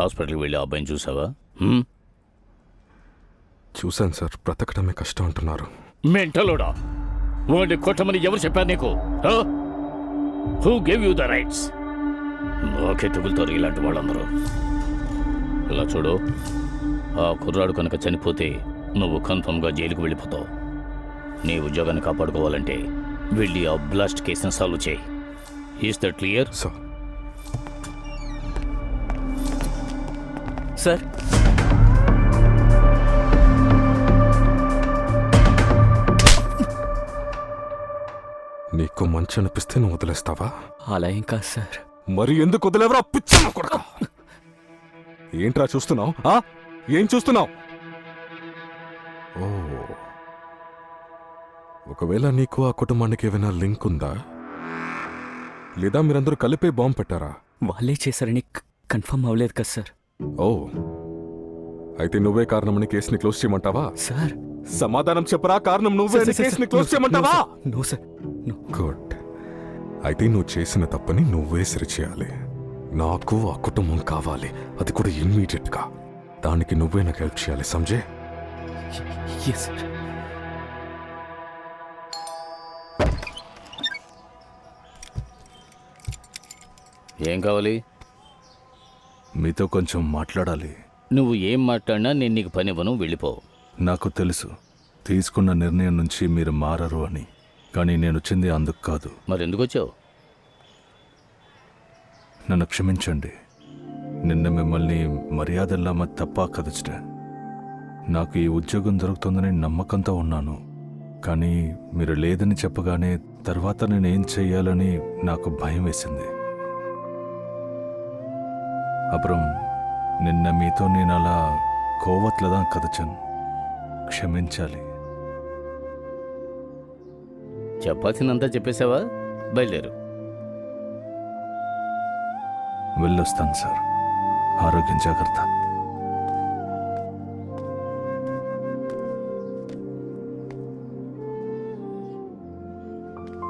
హాస్పిటల్కి వెళ్ళి ఆ అబ్బాయిని చూసావా? చూశాను సార్, బ్రతకడమే కష్టం అంటున్నారు. మెంటలోడా, వాడిని కొట్టమని ఎవరు చెప్పారు నీకు? Who gave you the rights? నాకే తగులుతారు ఇలాంటి వాళ్ళందరూ. ఇలా చూడు, ఆ కుర్రాడు కనుక చనిపోతే నువ్వు కన్ఫర్మ్గా జైలుకు వెళ్ళిపోతావు. నీ ఉద్యోగాన్ని కాపాడుకోవాలంటే వెళ్ళి ఆ బ్లాస్ట్ కేసుని సాల్వ్ చేయి. Is that clear? సార్, నీకు మంచి అనిపిస్తే నువ్వు వదిలేస్తావా? అలా ఏం కాదు సార్. మరి ఎందుకు వదిలేవరా పిచ్చమ్మ కొడక? ఏంట్రా చూస్తున్నావు? ఏం చూస్తున్నావు? ఓ, ఒకవేళ నీకు ఆ కుటుంబానికి ఏమైనా లింక్ ఉందా? లేదా మీరందరూ కలిపే బాంబు పెట్టారా? వాళ్ళే చేశారని కన్ఫర్మ్ అవ్వలేదు కదా సార్. ఓ, అయితే నువ్వే కారణమని కేసుని క్లోజ్ చేయమంటావా? సార్, సమాధానం చెప్పరా. కారణం నువ్వే అని కేసుని క్లోజ్ చేయమంటావా? No sir. గుడ్. అయితే నువ్వు చేసిన తప్పని నువ్వే సరిచేయాలి. నాకు ఆ కుటుంబం కావాలి, అది కూడా ఇమ్మీడియట్ గా. దానికి నువ్వే నాకు హెల్ప్ చేయాలి, సంజయ్. ఏం కావాలి? మీతో కొంచెం మాట్లాడాలి. నువ్వు ఏం మాట్లాడినా నేను నీకు పని ఇవ్వను, వెళ్ళిపో. నాకు తెలుసు తీసుకున్న నిర్ణయం నుంచి మీరు మారరు అని, కానీ నేను వచ్చింది అందుకు కాదు. మరెందుకు వచ్చావు? నన్ను క్షమించండి. నిన్న మిమ్మల్ని మర్యాదల్లామ తప్ప కదచట. నాకు ఈ ఉద్యోగం దొరుకుతుందని నమ్మకంతో ఉన్నాను. కానీ మీరు లేదని చెప్పగానే తర్వాత నేనేం చెయ్యాలని నాకు భయం వేసింది. అப்புறம் నిన్న మీతో నేను అలా కోవట్లదా కదచను. క్షమించాలి. చెప్పాల్సిందంతా చెప్పేశావా? బయలుదేరు. వెళ్ళొస్తాను సార్. ఆరోగ్యం జాగ్రత్త.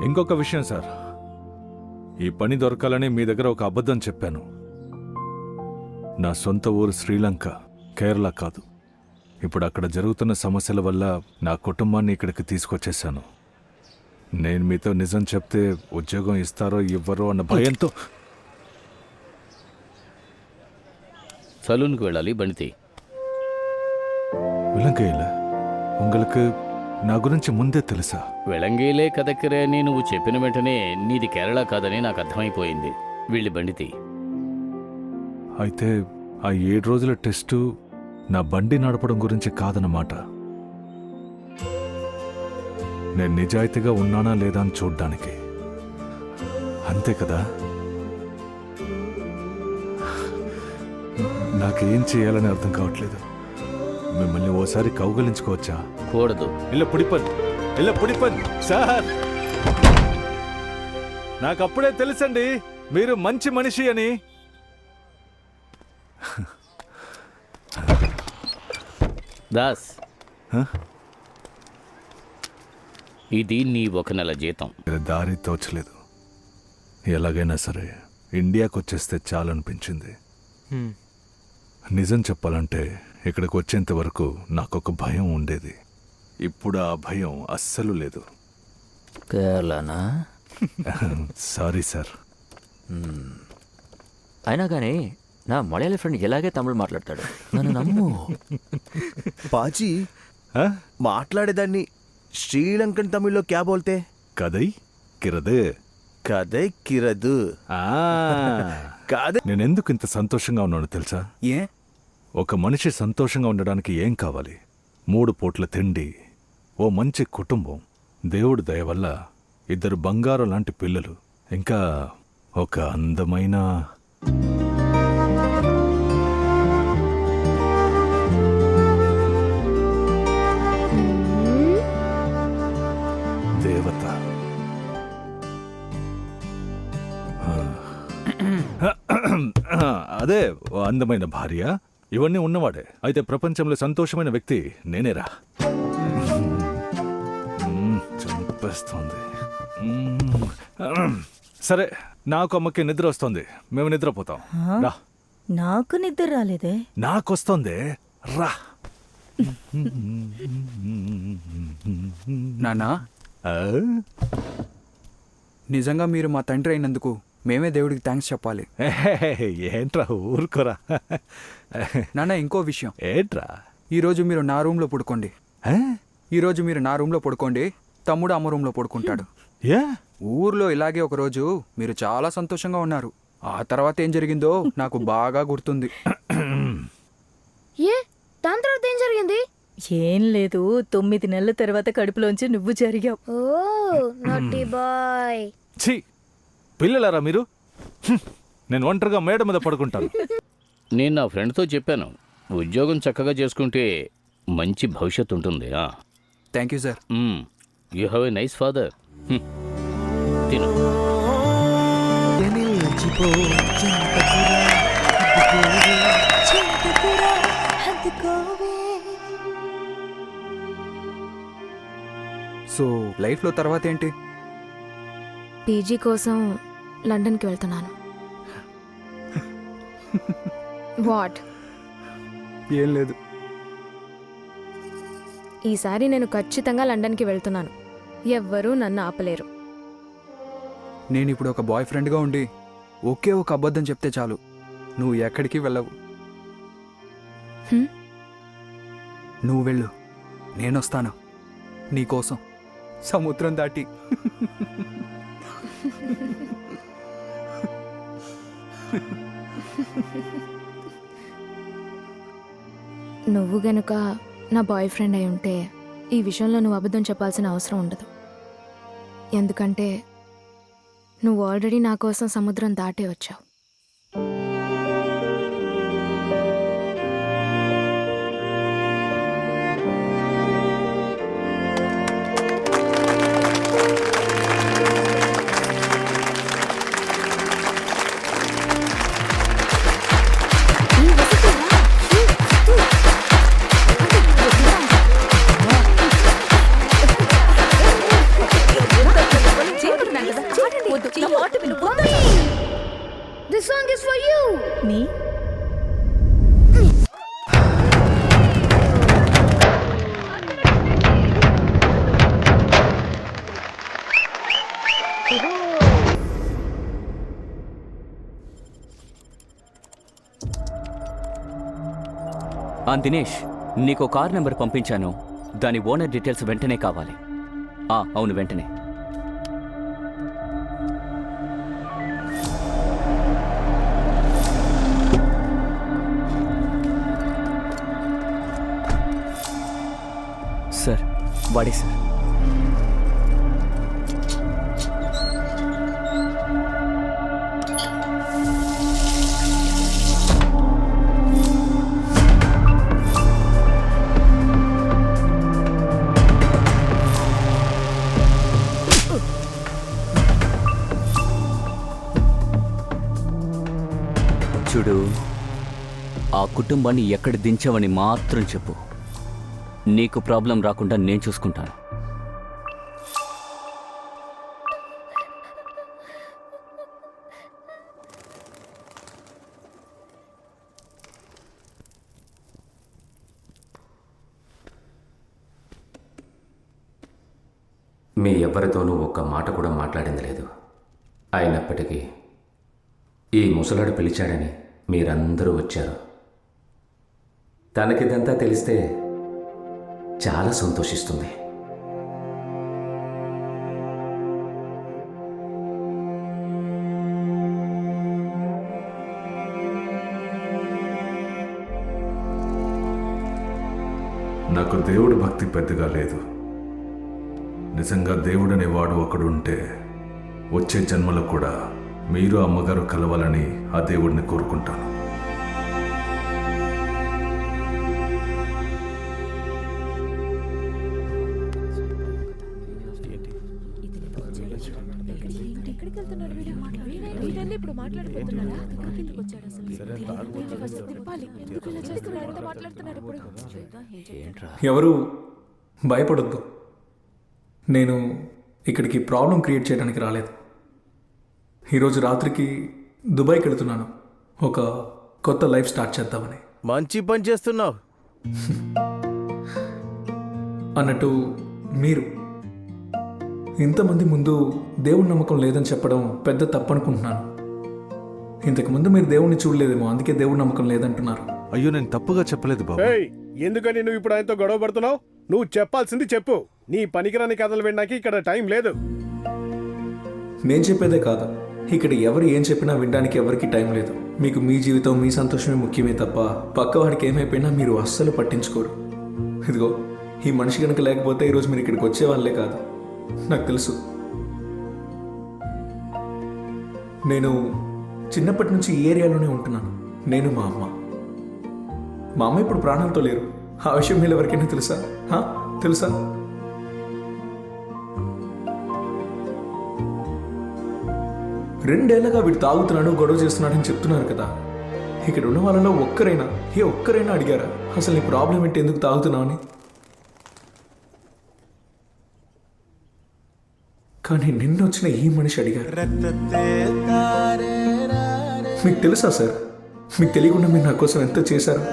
ఇంకొక విషయం సార్, ఈ పని దొరకాలని మీ దగ్గర ఒక అబద్ధం చెప్పాను. నా సొంత ఊరు శ్రీలంక, కేరళ కాదు. ఇప్పుడు అక్కడ జరుగుతున్న సమస్యల వల్ల నా కుటుంబాన్ని ఇక్కడికి తీసుకొచ్చేసాను. నేను మీతో నిజం చెప్తే ఉద్యోగం ఇస్తారో ఇవ్వరో అన్న భయంతో. సలూన్కి వెళ్ళాలి, బండితి. విలంకయ్యల உங்களுக்கு నా గురించి ముందే తెలుసా? వెళంగేలే కదక్కరే అని నువ్వు చెప్పిన వెంటనే నీది కేరళ కాదని నాకు అర్థమైపోయింది. వీళ్ళి బండితి. అయితే ఆ 7 రోజుల టెస్టు నా బండి నడపడం గురించి కాదన్నమాట. నేను నిజాయితీగా ఉన్నానా లేదా అని చూడ్డానికి. అంతే కదా? నాకేం చేయాలని అర్థం కావట్లేదు. మిమ్మల్ని ఓసారి కౌగలించుకోవచ్చా? కూడదు. ఇలా పుడిపన్ సార్. నాకప్పుడే తెలుసండి మీరు మంచి మనిషి అని. దాస్, ఇది నీ 1 నెల జీతం. దారి తోచలేదు. ఎలాగైనా సరే ఇండియాకి వచ్చేస్తే చాలనిపించింది. నిజం చెప్పాలంటే ఇక్కడికి వచ్చేంత వరకు నాకొక భయం ఉండేది. ఇప్పుడు ఆ భయం అస్సలు లేదు. కేరళనా? Sorry sir. అయినా కానీ నా మలయాళీ ఫ్రెండ్ ఎలాగే తమిళ్ మాట్లాడతాడు. నన్ను నమ్ము. పాచి మాట్లాడేదాన్ని శ్రీలంకన్ తమిళ్లో క్యా బోల్తే? కదై కిరదు. కదై కిరదు. నేనెందుకు ఇంత సంతోషంగా ఉన్నాను తెలుసా? ఏ? ఒక మనిషి సంతోషంగా ఉండడానికి ఏం కావాలి? 3 పూట్ల తిండి, ఓ మంచి కుటుంబం, దేవుడి దయ వల్ల 2 బంగారు లాంటి పిల్లలు, ఇంకా ఒక అందమైన దేవత. అదే అందమైన భార్య, ఇవన్నీ ఉన్నవాడే. అయితే ప్రపంచంలో సంతోషమైన వ్యక్తి నేనేరా. చంపేస్తోంది. సరే, నాకు అమ్మకి నిద్ర వస్తుంది. మేము నిద్రపోతాం. రా. నాకు నిద్ర రాలేదే. నాకొస్తుంది. రా. నానా, నిజంగా మీరు మా తండ్రి అయినందుకు మేమే దేవుడికి థ్యాంక్స్ చెప్పాలి. ఏంట్రా ఊరుకోరా. నాన్న, ఇంకో విషయం. ఏంట్రా? ఈరోజు మీరు నా రూమ్లో పడుకోండి. ఈరోజు మీరు నా రూమ్లో పడుకోండి, తమ్ముడు అమ్మ రూమ్లో పడుకుంటాడు. ఊర్లో ఇలాగే ఒకరోజు మీరు చాలా సంతోషంగా ఉన్నారు. ఆ తర్వాత ఏం జరిగిందో నాకు బాగా గుర్తుంది. ఏ దాని తర్వాత ఏం జరిగింది? ఏం లేదు, 9 నెలల తర్వాత కడుపులోంచి నువ్వు జరిగావు. ఓ నాటి బాయ్. ఛీ, పిల్లలారా మీరు? నేను ఒంటరిగా మేడ మీద పడుకుంటాను. నేను నా ఫ్రెండ్తో చెప్పాను, ఉద్యోగం చక్కగా చేసుకుంటే మంచి భవిష్యత్తు ఉంటుంది. Thank you sir. You have a nice father. తిను. సో లైఫ్లో తర్వాత ఏంటి? పీజీ కోసం లండన్కి వెళ్తున్నాను. వాట్? ఏం లేదు. ఈసారి నేను ఖచ్చితంగా లండన్కి వెళ్తున్నాను. ఎవ్వరూ నన్ను ఆపలేరు. నేను ఇప్పుడు ఒక బాయ్ ఫ్రెండ్గా ఉండి ఒకే ఒక అబద్ధం చెప్తే చాలు, నువ్వు ఎక్కడికి వెళ్ళవు. నువ్వు వెళ్ళు, నేనొస్తాను నీకోసం సముద్రం దాటి. నువ్వు గనుక నా బాయ్ ఫ్రెండ్ అయి ఉంటే ఈ విషయంలో నువ్వు అబద్ధం చెప్పాల్సిన అవసరం ఉండదు. ఎందుకంటే నువ్వు ఆల్రెడీ నా కోసం సముద్రం దాటే వచ్చావు. This song is for you. Me? Dinesh, నీకు కార్ నెంబర్ పంపించాను. దాని ఓనర్ డీటెయిల్స్ వెంటనే కావాలి. అవును, వెంటనే. సార్, వాడే సార్. చూడు, ఆ కుటుంబాన్ని ఎక్కడ దించావని మాత్రం చెప్పు. నీకు ప్రాబ్లం రాకుండా నేను చూసుకుంటాను. మీ ఎవరితోనూ ఒక్క మాట కూడా మాట్లాడింది లేదు. అయినప్పటికీ ఈ ముసలాడు పిలిచాడని మీరందరూ వచ్చారు. తనకిదంతా తెలిస్తే చాలా సంతోషిస్తుంది. నాకు దేవుడి భక్తి పెద్దగా లేదు. నిజంగా దేవుడనేవాడు ఒకడు ఉంటే వచ్చే జన్మలో కూడా మీరు అమ్మగారు కలవాలని ఆ దేవుడిని కోరుకుంటాను. ఎవరు భయపడొద్దు. నేను ఇక్కడికి ప్రాబ్లం క్రియేట్ చేయడానికి రాలేదు. ఈరోజు రాత్రికి దుబాయ్కి వెళుతున్నాను. ఒక కొత్త లైఫ్ స్టార్ట్ చేద్దామని. మంచి పని చేస్తున్నావు. అన్నట్టు మీరు ఇంతమంది ముందు దేవుడి నమ్మకం లేదని చెప్పడం పెద్ద తప్పు అనుకుంటున్నాను. ఇంతకుముందు మీరు దేవుణ్ణి చూడలేదేమో, అందుకే దేవుడి నమ్మకం లేదంటున్నారు. అయ్యో, నేను తప్పుగా చెప్పలేదు బాబు. ఎందుకని నువ్వు ఇప్పుడు ఆయనతో గొడవ పడుతున్నావు? నువ్వు చెప్పాల్సింది చెప్పు. నీ పనికిరాని కథలు వినడానికి ఇక్కడ టైం లేదు. నేను చెప్పేదే కాదు, ఇక్కడ ఎవరు ఏం చెప్పినా వినడానికి ఎవరికి టైం లేదు. మీకు మీ జీవితం, మీ సంతోషమే ముఖ్యమే తప్ప పక్కవాడికి ఏమైపోయినా మీరు అస్సలు పట్టించుకోరు. ఇదిగో, ఈ మనిషి కనుక లేకపోతే ఈరోజు మీరు ఇక్కడికి వచ్చే వాళ్ళే కాదు. నాకు తెలుసు. నేను చిన్నప్పటి నుంచి ఈ ఏరియాలోనే ఉంటున్నాను. నేను మా అమ్మ ఇప్పుడు ప్రాణాలతో లేరు. ఆ విషయం మీరు ఎవరికైనా తెలుసా? తెలుసా? రెండేళ్లగా వీడు తాగుతున్నాడు, గొడవ చేస్తున్నాడని చెప్తున్నారు కదా. ఇక్కడ ఉన్న వాళ్ళలో ఒక్కరైనా అడిగారా అసలు నీ ప్రాబ్లం ఏంటి, ఎందుకు తాగుతున్నావు అని? కానీ నిన్న వచ్చిన ఈ మనిషి అడిగారు. మీకు తెలుసా సార్? మీకు తెలియకుండా మీరు నా కోసం ఎంత చేశారు?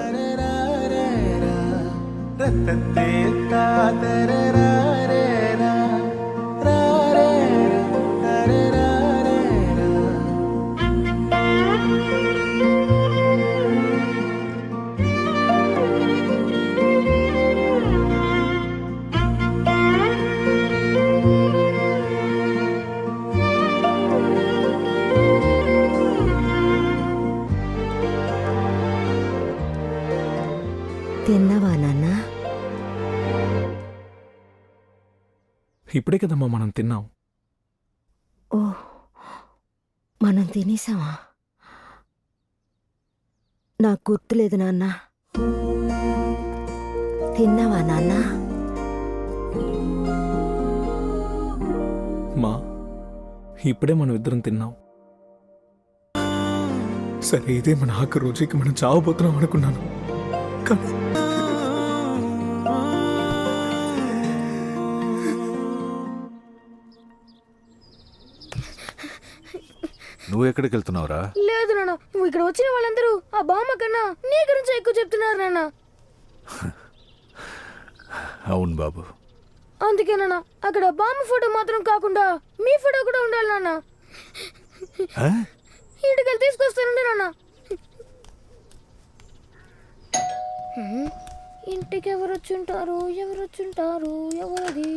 ఇప్పుడే కదమ్మా మనం తిన్నాం. ఓ, మనం తినేసామా? నాకు గుర్తులేదు నాన్న. తిన్నావా నాన్న? మా ఇప్పుడే మనం ఇద్దరం తిన్నాం. సరే, ఇదే మన ఆఖరి రోజుకి మనం చావబోతున్నాం అనుకున్నాను. కానీ నువ్వు ఎక్కడికి వెళ్తున్నావురా? లేదు నాన్న, నువ్వు ఇక్కడ వచ్చిన వాళ్ళందరూ ఆ బామ్మ కన్నా నీ గురించి ఎక్కువ చెప్తున్నారు నాన్న. అవును బాబు. అందుకే నాన్న, అక్కడ బామ్మ ఫోటో మాత్రం కాకుండా మీ ఫోటో కూడా ఉండాలి నాన్న. ఇంటికి తీసుకొస్తానండి నాన్న. ఇంటికి ఎవరు వచ్చుంటారు? ఎవరది?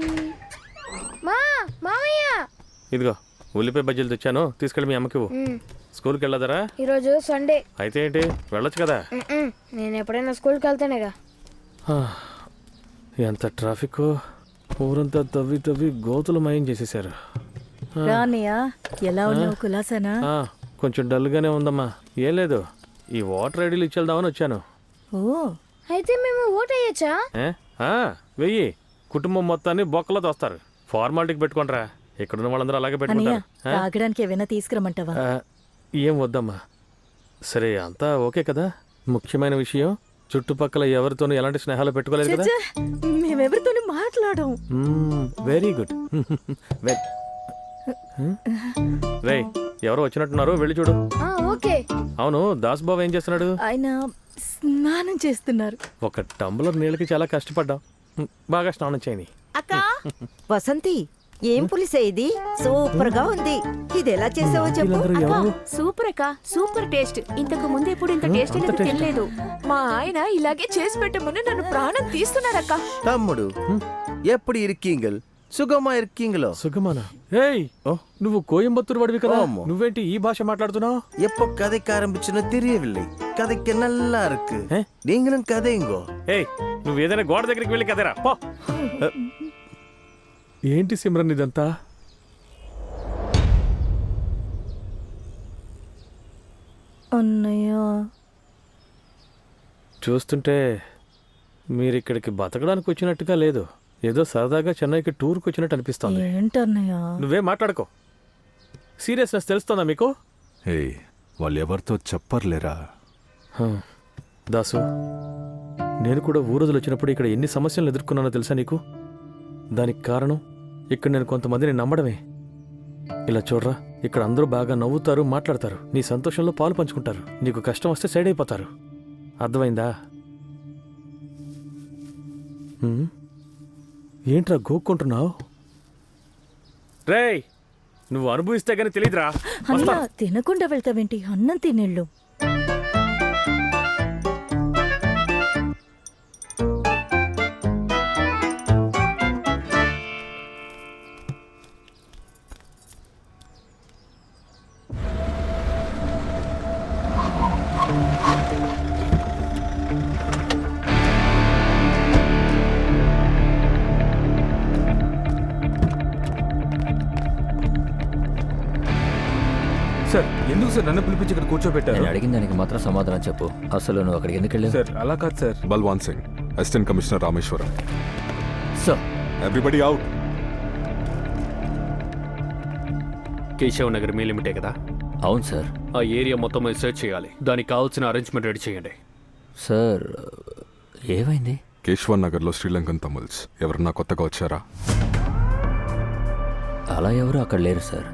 మామయ్య, ఇదిగో ఉల్లిపాయ బజ్జీలు తెచ్చాను, తీసుకెళ్ళి మీ అమ్మకి ఇవ్వు. స్కూల్కి వెళ్ళదరా? ఈరోజు సండే. అయితే ఏంటి, వెళ్ళొచ్చు కదా. నేను ఎప్పుడైనా స్కూల్కి వెళ్తానేగా. ఎంత ట్రాఫిక్, ఊరంతా తవ్వి తవ్వి గోతులు మయం చేసేసారు. రానియా, ఎలా ఉన్నావు? కులాసానా? కొంచెం డల్గానే ఉందమ్మా. ఏం లేదు, ఈ ఓటర్ ఐడీలు ఇచ్చేద్దామని వచ్చాను. ఓ, అయితే మేము ఓట్ వేయచ్చా? వెయ్యి. కుటుంబం మొత్తాన్ని బొక్కలో తోస్తారు. ఫార్మాలిటీకి పెట్టుకుంటారా, ఇక్కడున్న వాళ్ళందరూ అలాగే పెట్టుకుంటారు. తాగడానికి ఏమైనా తీసుకురమ్మంటావా? ఏం వద్దమ్మా. సరే, అంతా ఓకే కదా. ముఖ్యమైన విషయం, చుట్టుపక్కల ఎవరితోనూ ఎలాంటి స్నేహాలు పెట్టుకోలేదు కదా. మేమెవరితోనూ మాట్లాడం. Very good. రే, ఎవరో వచ్చినట్టున్నారు, వెళ్ళి చూడు. ఓకే. అవును, దాస్ బాబు ఏం చేస్తున్నాడు? ఆయన స్నానం చేస్తున్నారు. ఒక టంబ్లర్ నీళ్ళకి చాలా కష్టపడ్డాం, బాగా స్నానం చేయని. వసంతి, ఏం పులిసే ఇది? సూపర్ గా ఉంది. ఇది ఎలా చేసావో చెప్పు. సూపర్ అక్క, సూపర్ టేస్ట్. ఇంతకు ముందు ఎప్పుడు ఇంత టేస్ట్ అనేది తినలేదు. మా ఆయన ఇలాగే చేసి పెట్టమని నన్ను ప్రాణం తీస్తున్నారక్క. తమ్ముడు ఎప్పుడు ఇరికింగల్ సుగమా ఇరికింగలో సుగమానా? ఏయ్, నువ్వు కోయంబత్తూరు వాడివి కదా, నువ్వేంటి ఈ భాష మాట్లాడుతున్నావు? எப்போ கதைக்கு ஆரம்பிச்சுன்னு தெரியவில்லை. கதைக்கு நல்லா இருக்கு. நீங்களும் கதைங்கோ. ఏయ్, నువ్వు ఏదైనా గోడ దగ్గరికి వెళ్ళి కదరా పో. ఏంటి సిమ్రన్ ఇదంతా? అన్నయ్య, చూస్తుంటే మీరు ఇక్కడికి బతకడానికి వచ్చినట్టుగా లేదు. ఏదో సరదాగా చెన్నైకి టూర్కి వచ్చినట్టు అనిపిస్తోంది. ఏంటన్నయ్య? నువ్వే మాట్లాడుకో. సీరియస్నెస్ తెలుస్తుందా మీకు? వాళ్ళు ఎవరితో చెప్పర్లేరా? దాసు, నేను కూడా ఊరోజులు వచ్చినప్పుడు ఇక్కడ ఎన్ని సమస్యలను ఎదుర్కొన్నానో తెలుసా నీకు? దానికి కారణం ఇక్కడ నేను కొంతమందిని నమ్మడమే. ఇలా చూడరా, ఇక్కడ అందరూ బాగా నవ్వుతారు, మాట్లాడతారు, నీ సంతోషంలో పాలు పంచుకుంటారు. నీకు కష్టం వస్తే సైడ్ అయిపోతారు. అర్థమైందా? ఏంట్రా గోక్కుంటున్నావు? రేయ్, నువ్వు అనుభవిస్తే గానీ తెలీదురా. అన్నయ్య, తినకుండా వెళ్తావేంటి? అన్నం తినేళ్ళు. సార్, ఎందుకు సార్ నన్ను పిలిపించి ఇక్కడ కూర్చోబెట్టారు? నేను అడిగిన దానికి మాత్రం సమాధానం చెప్పు. అసలు నువ్వు అక్కడికి ఎందుకు వెళ్ళావు? సార్, అలా కాదు sir. Balwan Singh, assistant commissioner Rameswaram. Sir, everybody out. Keshav Nagar మీ లిమిటే కదా? అవును సార్. ఆ ఏరియా మొత్తం మీరు సెర్చ్ చేయాలి. దానికి కావాల్సిన అరేంజ్మెంట్ రెడీ చేయండి. సార్, ఏమైంది? కేశవన్ నగర్లో శ్రీలంకన్ తమిళ్స్ ఎవరన్నా కొత్తగా వచ్చారా? అలా ఎవరు అక్కడ లేరు సార్.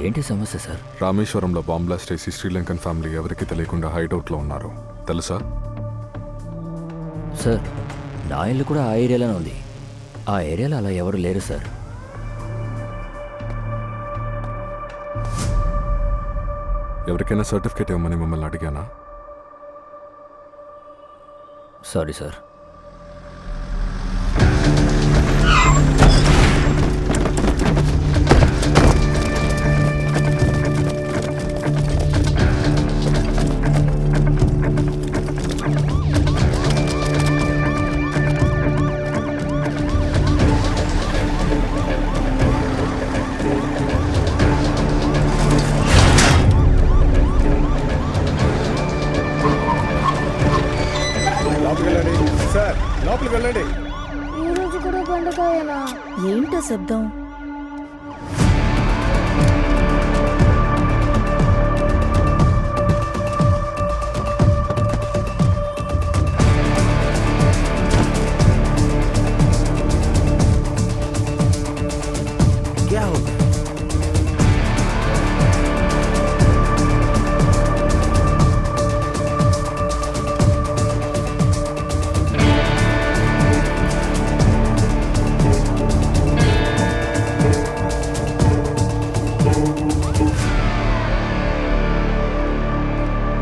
ఏంటి సమస్య సార్? రామేశ్వరంలో బాంబ్ బ్లాస్ట్ చేసి శ్రీలంకన్ ఫ్యామిలీ ఎవరికి తెలియకుండా హైడౌట్లో ఉన్నారు, తెలుసా? సార్, నా ఇల్లు కూడా ఆ ఏరియాలోనే ఉంది. ఆ ఏరియాలో అలా ఎవరు లేరు సార్. ఎవరికైనా సర్టిఫికేట్ ఇవ్వమని మిమ్మల్ని అడిగానా? Sorry sir. వెళ్ళండి. ఈ రోజు కూడా బెండకాయనా? ఏంటో శబ్దం?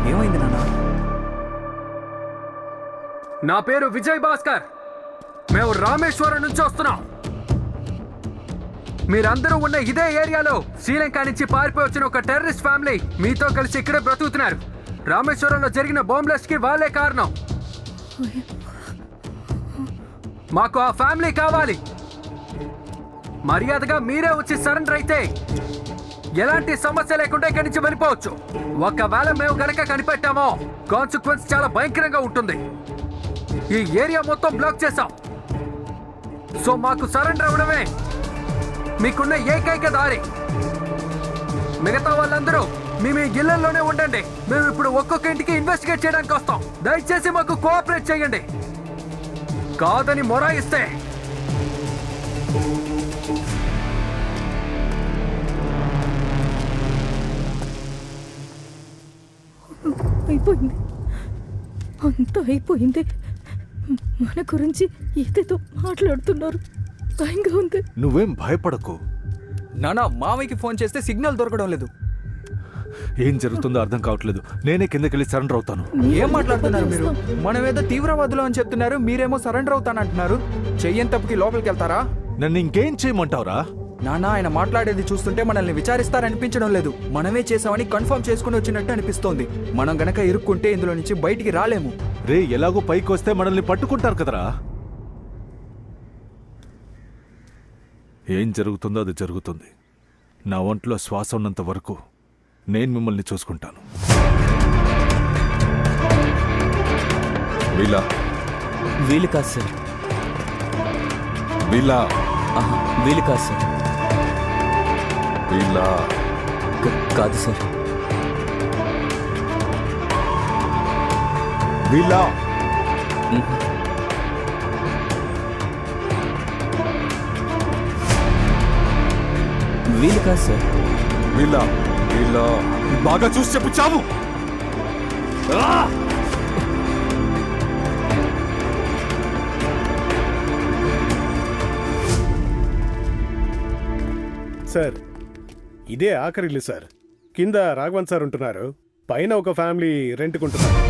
ఏమైంది నాన్న? నా పేరు విజయ్ భాస్కర్. మేము రామేశ్వరం నుంచి వస్తున్నాం. మీరందరూ ఉన్న ఇదే ఏరియాలో శ్రీలంక నుంచి పారిపోయి వచ్చిన ఒక టెర్రరిస్ట్ ఫ్యామిలీ మీతో కలిసి ఇక్కడే బ్రతుకుతున్నారు. రామేశ్వరంలో జరిగిన బాంబ్లాస్ట్ కి వాళ్ళే కారణం. మాకు ఆ ఫ్యామిలీ కావాలి. మర్యాదగా మీరే వచ్చి సరెండర్ అయితే ఎలాంటి సమస్య లేకుండా ఇక్కడి నుంచి వెళ్ళిపోవచ్చు. ఒకవేళ మేము గనక కనిపెట్టామో కాన్సిక్వెన్స్ చాలా భయంకరంగా ఉంటుంది. ఈ ఏరియా మొత్తం బ్లాక్ చేశాం. సో మాకు సరెండర్ అవ్వడమే మీకున్న ఏకైక దారి. మిగతా వాళ్ళందరూ మీ ఇళ్లలోనే ఉండండి. మేము ఇప్పుడు ఒక్కొక్క ఇంటికి ఇన్వెస్టిగేట్ చేయడానికి వస్తాం. దయచేసి మాకు కోఆపరేట్ చేయండి. కాదని మొరాయిస్తే అయిపోయింది, అంతా అయిపోయింది. మన గురించి ఏదేదో మాట్లాడుతున్నారు. భయంగా ఉంది. నువ్వేం భయపడకు. నానా, మామయ్యకి ఫోన్ చేస్తే సిగ్నల్ దొరకడం లేదు. ఏం జరుగుతుందో అర్థం కావట్లేదు. నేనే కిందకెళ్ళి సరెండర్ అవుతాను. ఏం మాట్లాడుతున్నారు మీరు? మనమేదో తీవ్రవాదులు అని చెప్తున్నారు, మీరేమో సరెండర్ అవుతానంటున్నారు. చెయ్యని తప్పుకి లోపలికి వెళ్తారా? నన్ను ఇంకేం చేయమంటావురా? నానా, ఆయన మాట్లాడేది చూస్తుంటే మనల్ని విచారిస్తారనిపించడం లేదు. మనమే చేసామని కన్ఫర్మ్ చేసుకుని వచ్చినట్టు అనిపిస్తోంది. మనం గనక ఇరుక్కుంటే ఇందులో నుంచి బయటికి రాలేము. రే, ఎలాగో పైకి వస్తే మనల్ని పట్టుకుంటారు కదరా. ఏం జరుగుతుందో అది జరుగుతుంది. నా ఒంట్లో శ్వాస ఉన్నంత వరకు నేను మిమ్మల్ని చూసుకుంటాను. వీలా వీలు కాదు సార్. వీలా వీలు కాదు సార్. వీలా కాదు సార్. వీలా వీలు కాదు సార్. వీలా వీలా బాగా చూసి చెప్పు చావు. సార్, ఇదే ఆఖరి ఇల్లు సార్. కింద రాఘవన్ సార్ ఉంటున్నారు, పైన ఒక ఫ్యామిలీ రెంట్కుంటున్నారు.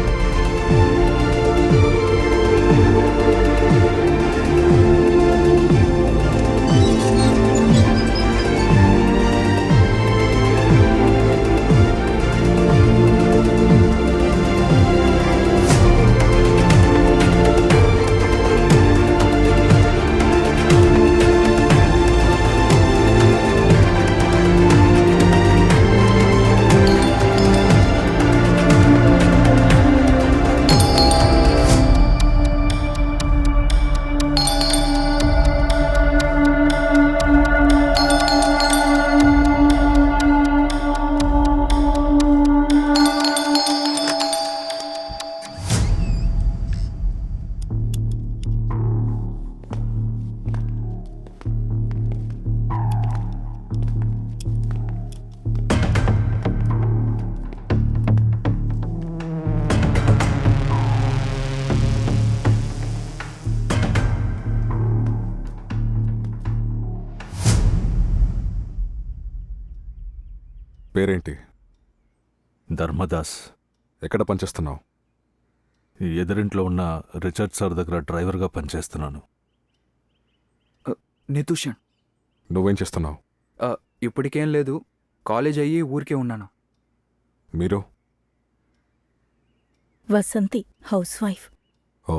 పేరేంటి? ధర్మదాస్. ఎక్కడ పనిచేస్తున్నావు? ఎదురింట్లో ఉన్న రిచర్డ్ సార్ దగ్గర డ్రైవర్గా పనిచేస్తున్నాను. నితూషన్. నువ్వేం చేస్తున్నావు? ఇప్పటికేం లేదు, కాలేజ్ అయ్యి ఊరికే ఉన్నాను. మీరు? Vasanthi, housewife. ఓ,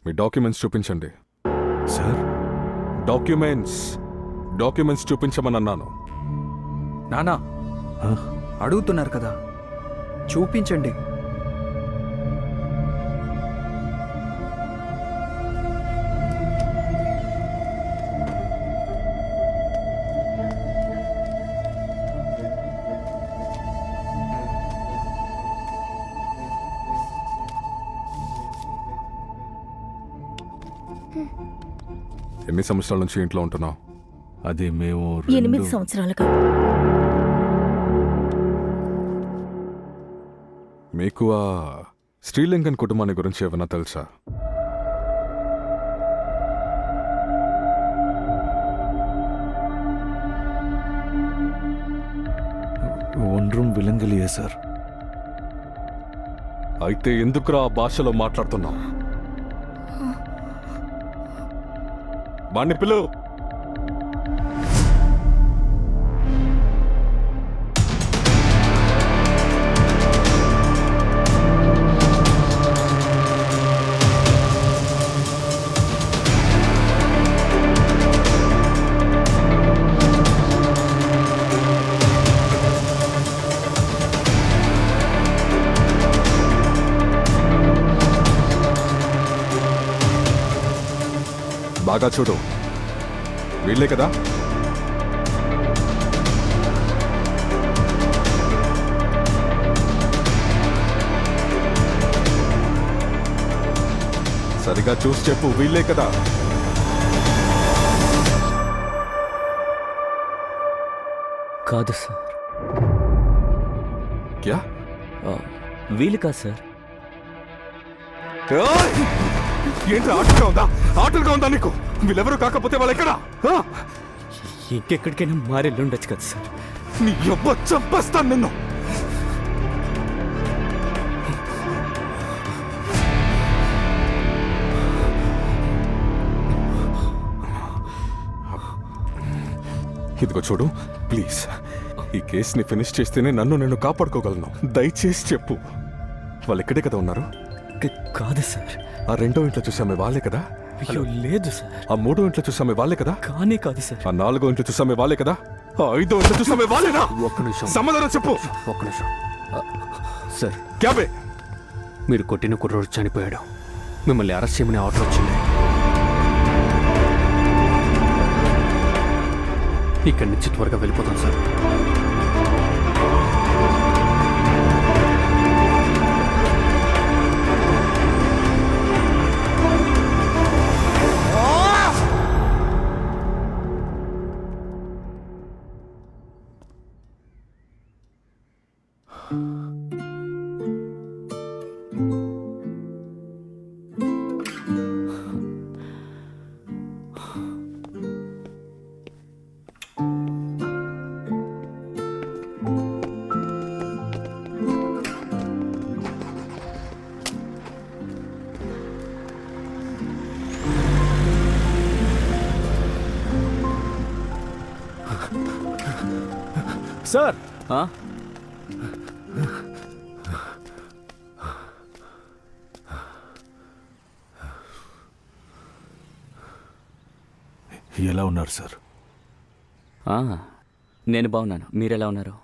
మీ డాక్యుమెంట్స్ చూపించండి. సార్, డాక్యుమెంట్స్ చూపించమని అన్నాను. నానా, అడుగుతున్నారు కదా, చూపించండి. ఎన్ని సంవత్సరాల నుంచి ఇంట్లో ఉంటున్నావు? అది మేము 8 సంవత్సరాలుగా. మీకు ఆ శ్రీలంకన్ కుటుంబాన్ని గురించి ఏమైనా తెలుసా? ఒండ్రం విలంగలియే సార్. అయితే ఎందుకురా ఆ భాషలో మాట్లాడుతున్నావు? వాణ్ణి పిలువు. బాగా చూడు, వీళ్ళే కదా? సరిగా చూసి చెప్పు, వీళ్ళే కదా? కాదు సార్. క్యా? వీలు కాదు సార్. ఏంటి ఆటలుగా ఉందా? ఆటలుగా ఉందా నీకు? వీళ్ళెవరు కాకపోతే వాళ్ళు ఎక్కడా? ఇంకెక్కడికైనా మారెళ్ళుండొచ్చు కదా సార్. నీ ఎవ్వ చంపేస్తాను నిన్ను. ఇదిగో చూడు, ప్లీజ్ ఈ కేసుని ఫినిష్ చేస్తేనే నన్ను కాపాడుకోగలను. దయచేసి చెప్పు, వాళ్ళు ఎక్కడే కదా ఉన్నారు? కాదు సార్. ఆ 2వ ఇంట్లో చూసామే వాళ్ళే కదా? అయ్యో లేదు సార్. ఆ 3వ ఇంట్లో చూసామే వాళ్ళే కదా? కానీ కాదు సార్. ఆ 4వ ఇంట్లో చూసామే వాళ్ళే కదా? ఆ 5వ ఇంట్లో చూసామే వాళ్ళేనా? ఒక్క నిమిషం సమాధానం చెప్పు. ఒక్క నిమిషం సార్. క్యాబే, మీరు కొట్టిన కుర్రోడు చనిపోయాడు. మిమ్మల్ని అరెస్ట్ చేయమని ఆర్డర్ వచ్చింది. ఇక్కడి నుంచి త్వరగా వెళ్ళిపోతాం సార్. సార్, ఎలా ఉన్నారు సార్? నేను బాగున్నాను. మీరెలా ఉన్నారు?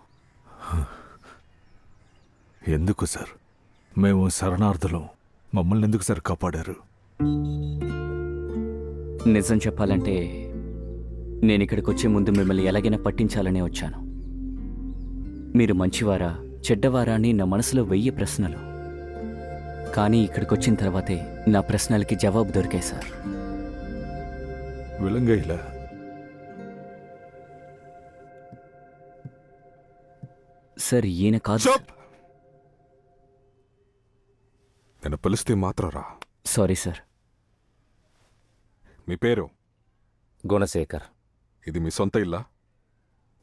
ఎందుకు సార్? మేము శరణార్థులం. మమ్మల్ని ఎందుకు సార్ కాపాడారు? నిజం చెప్పాలంటే నేను ఇక్కడికి వచ్చే ముందు మిమ్మల్ని ఎలాగైనా పట్టించాలనే వచ్చాను. మీరు మంచివారా చెడ్డవారా అని నా మనసులో 1000 ప్రశ్నలు. కానీ ఇక్కడికి వచ్చిన తర్వాతే నా ప్రశ్నలకి జవాబు దొరికాయి సార్. విలంగైలా సార్, ఈయన కాదు. నేను పిలిస్తే మాత్రం రా. Sorry sir. మీ పేరు? గుణశేఖర్. ఇది మీ సొంత ఇల్లా?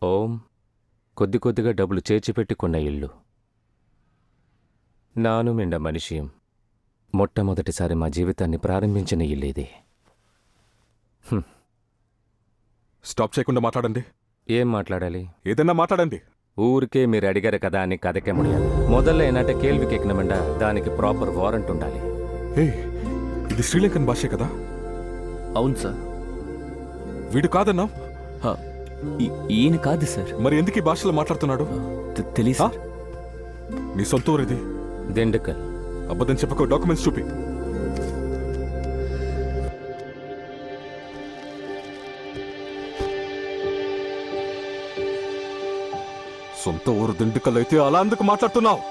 ఓం. కొద్ది కొద్దిగా డబ్బులు చేర్చిపెట్టుకున్న ఇల్లు. నాను మిండ మనిషియం. మొట్టమొదటిసారి మా జీవితాన్ని ప్రారంభించిన ఇల్లు ఇది. స్టాప్ చేయకుండా మాట్లాడండి. ఏం మాట్లాడాలి? ఏదైనా మాట్లాడండి. ఊరికే మీరు అడిగారు కదా అని కథకే ముడియాలి. మొదల్లో ఏంటంటే కేள்వికి ఎక్కినమంట దానికి ప్రాపర్ వారెంట్ ఉండాలి. ఇది శ్రీలంకన్ భాషే కదా? అవును సార్. వీడు కాదన్నా? ఈయన కాదు సార్. మరి ఎందుకు ఈ భాషలో మాట్లాడుతున్నాడు? తెలీసా? నీ సొంత ఊరిది? దిండుకల్. అబద్ధం చెప్పకో, డాక్యుమెంట్స్ చూపి. సొంత ఊరు దిండుకల్ అయితే అలా ఎందుకు మాట్లాడుతున్నావు?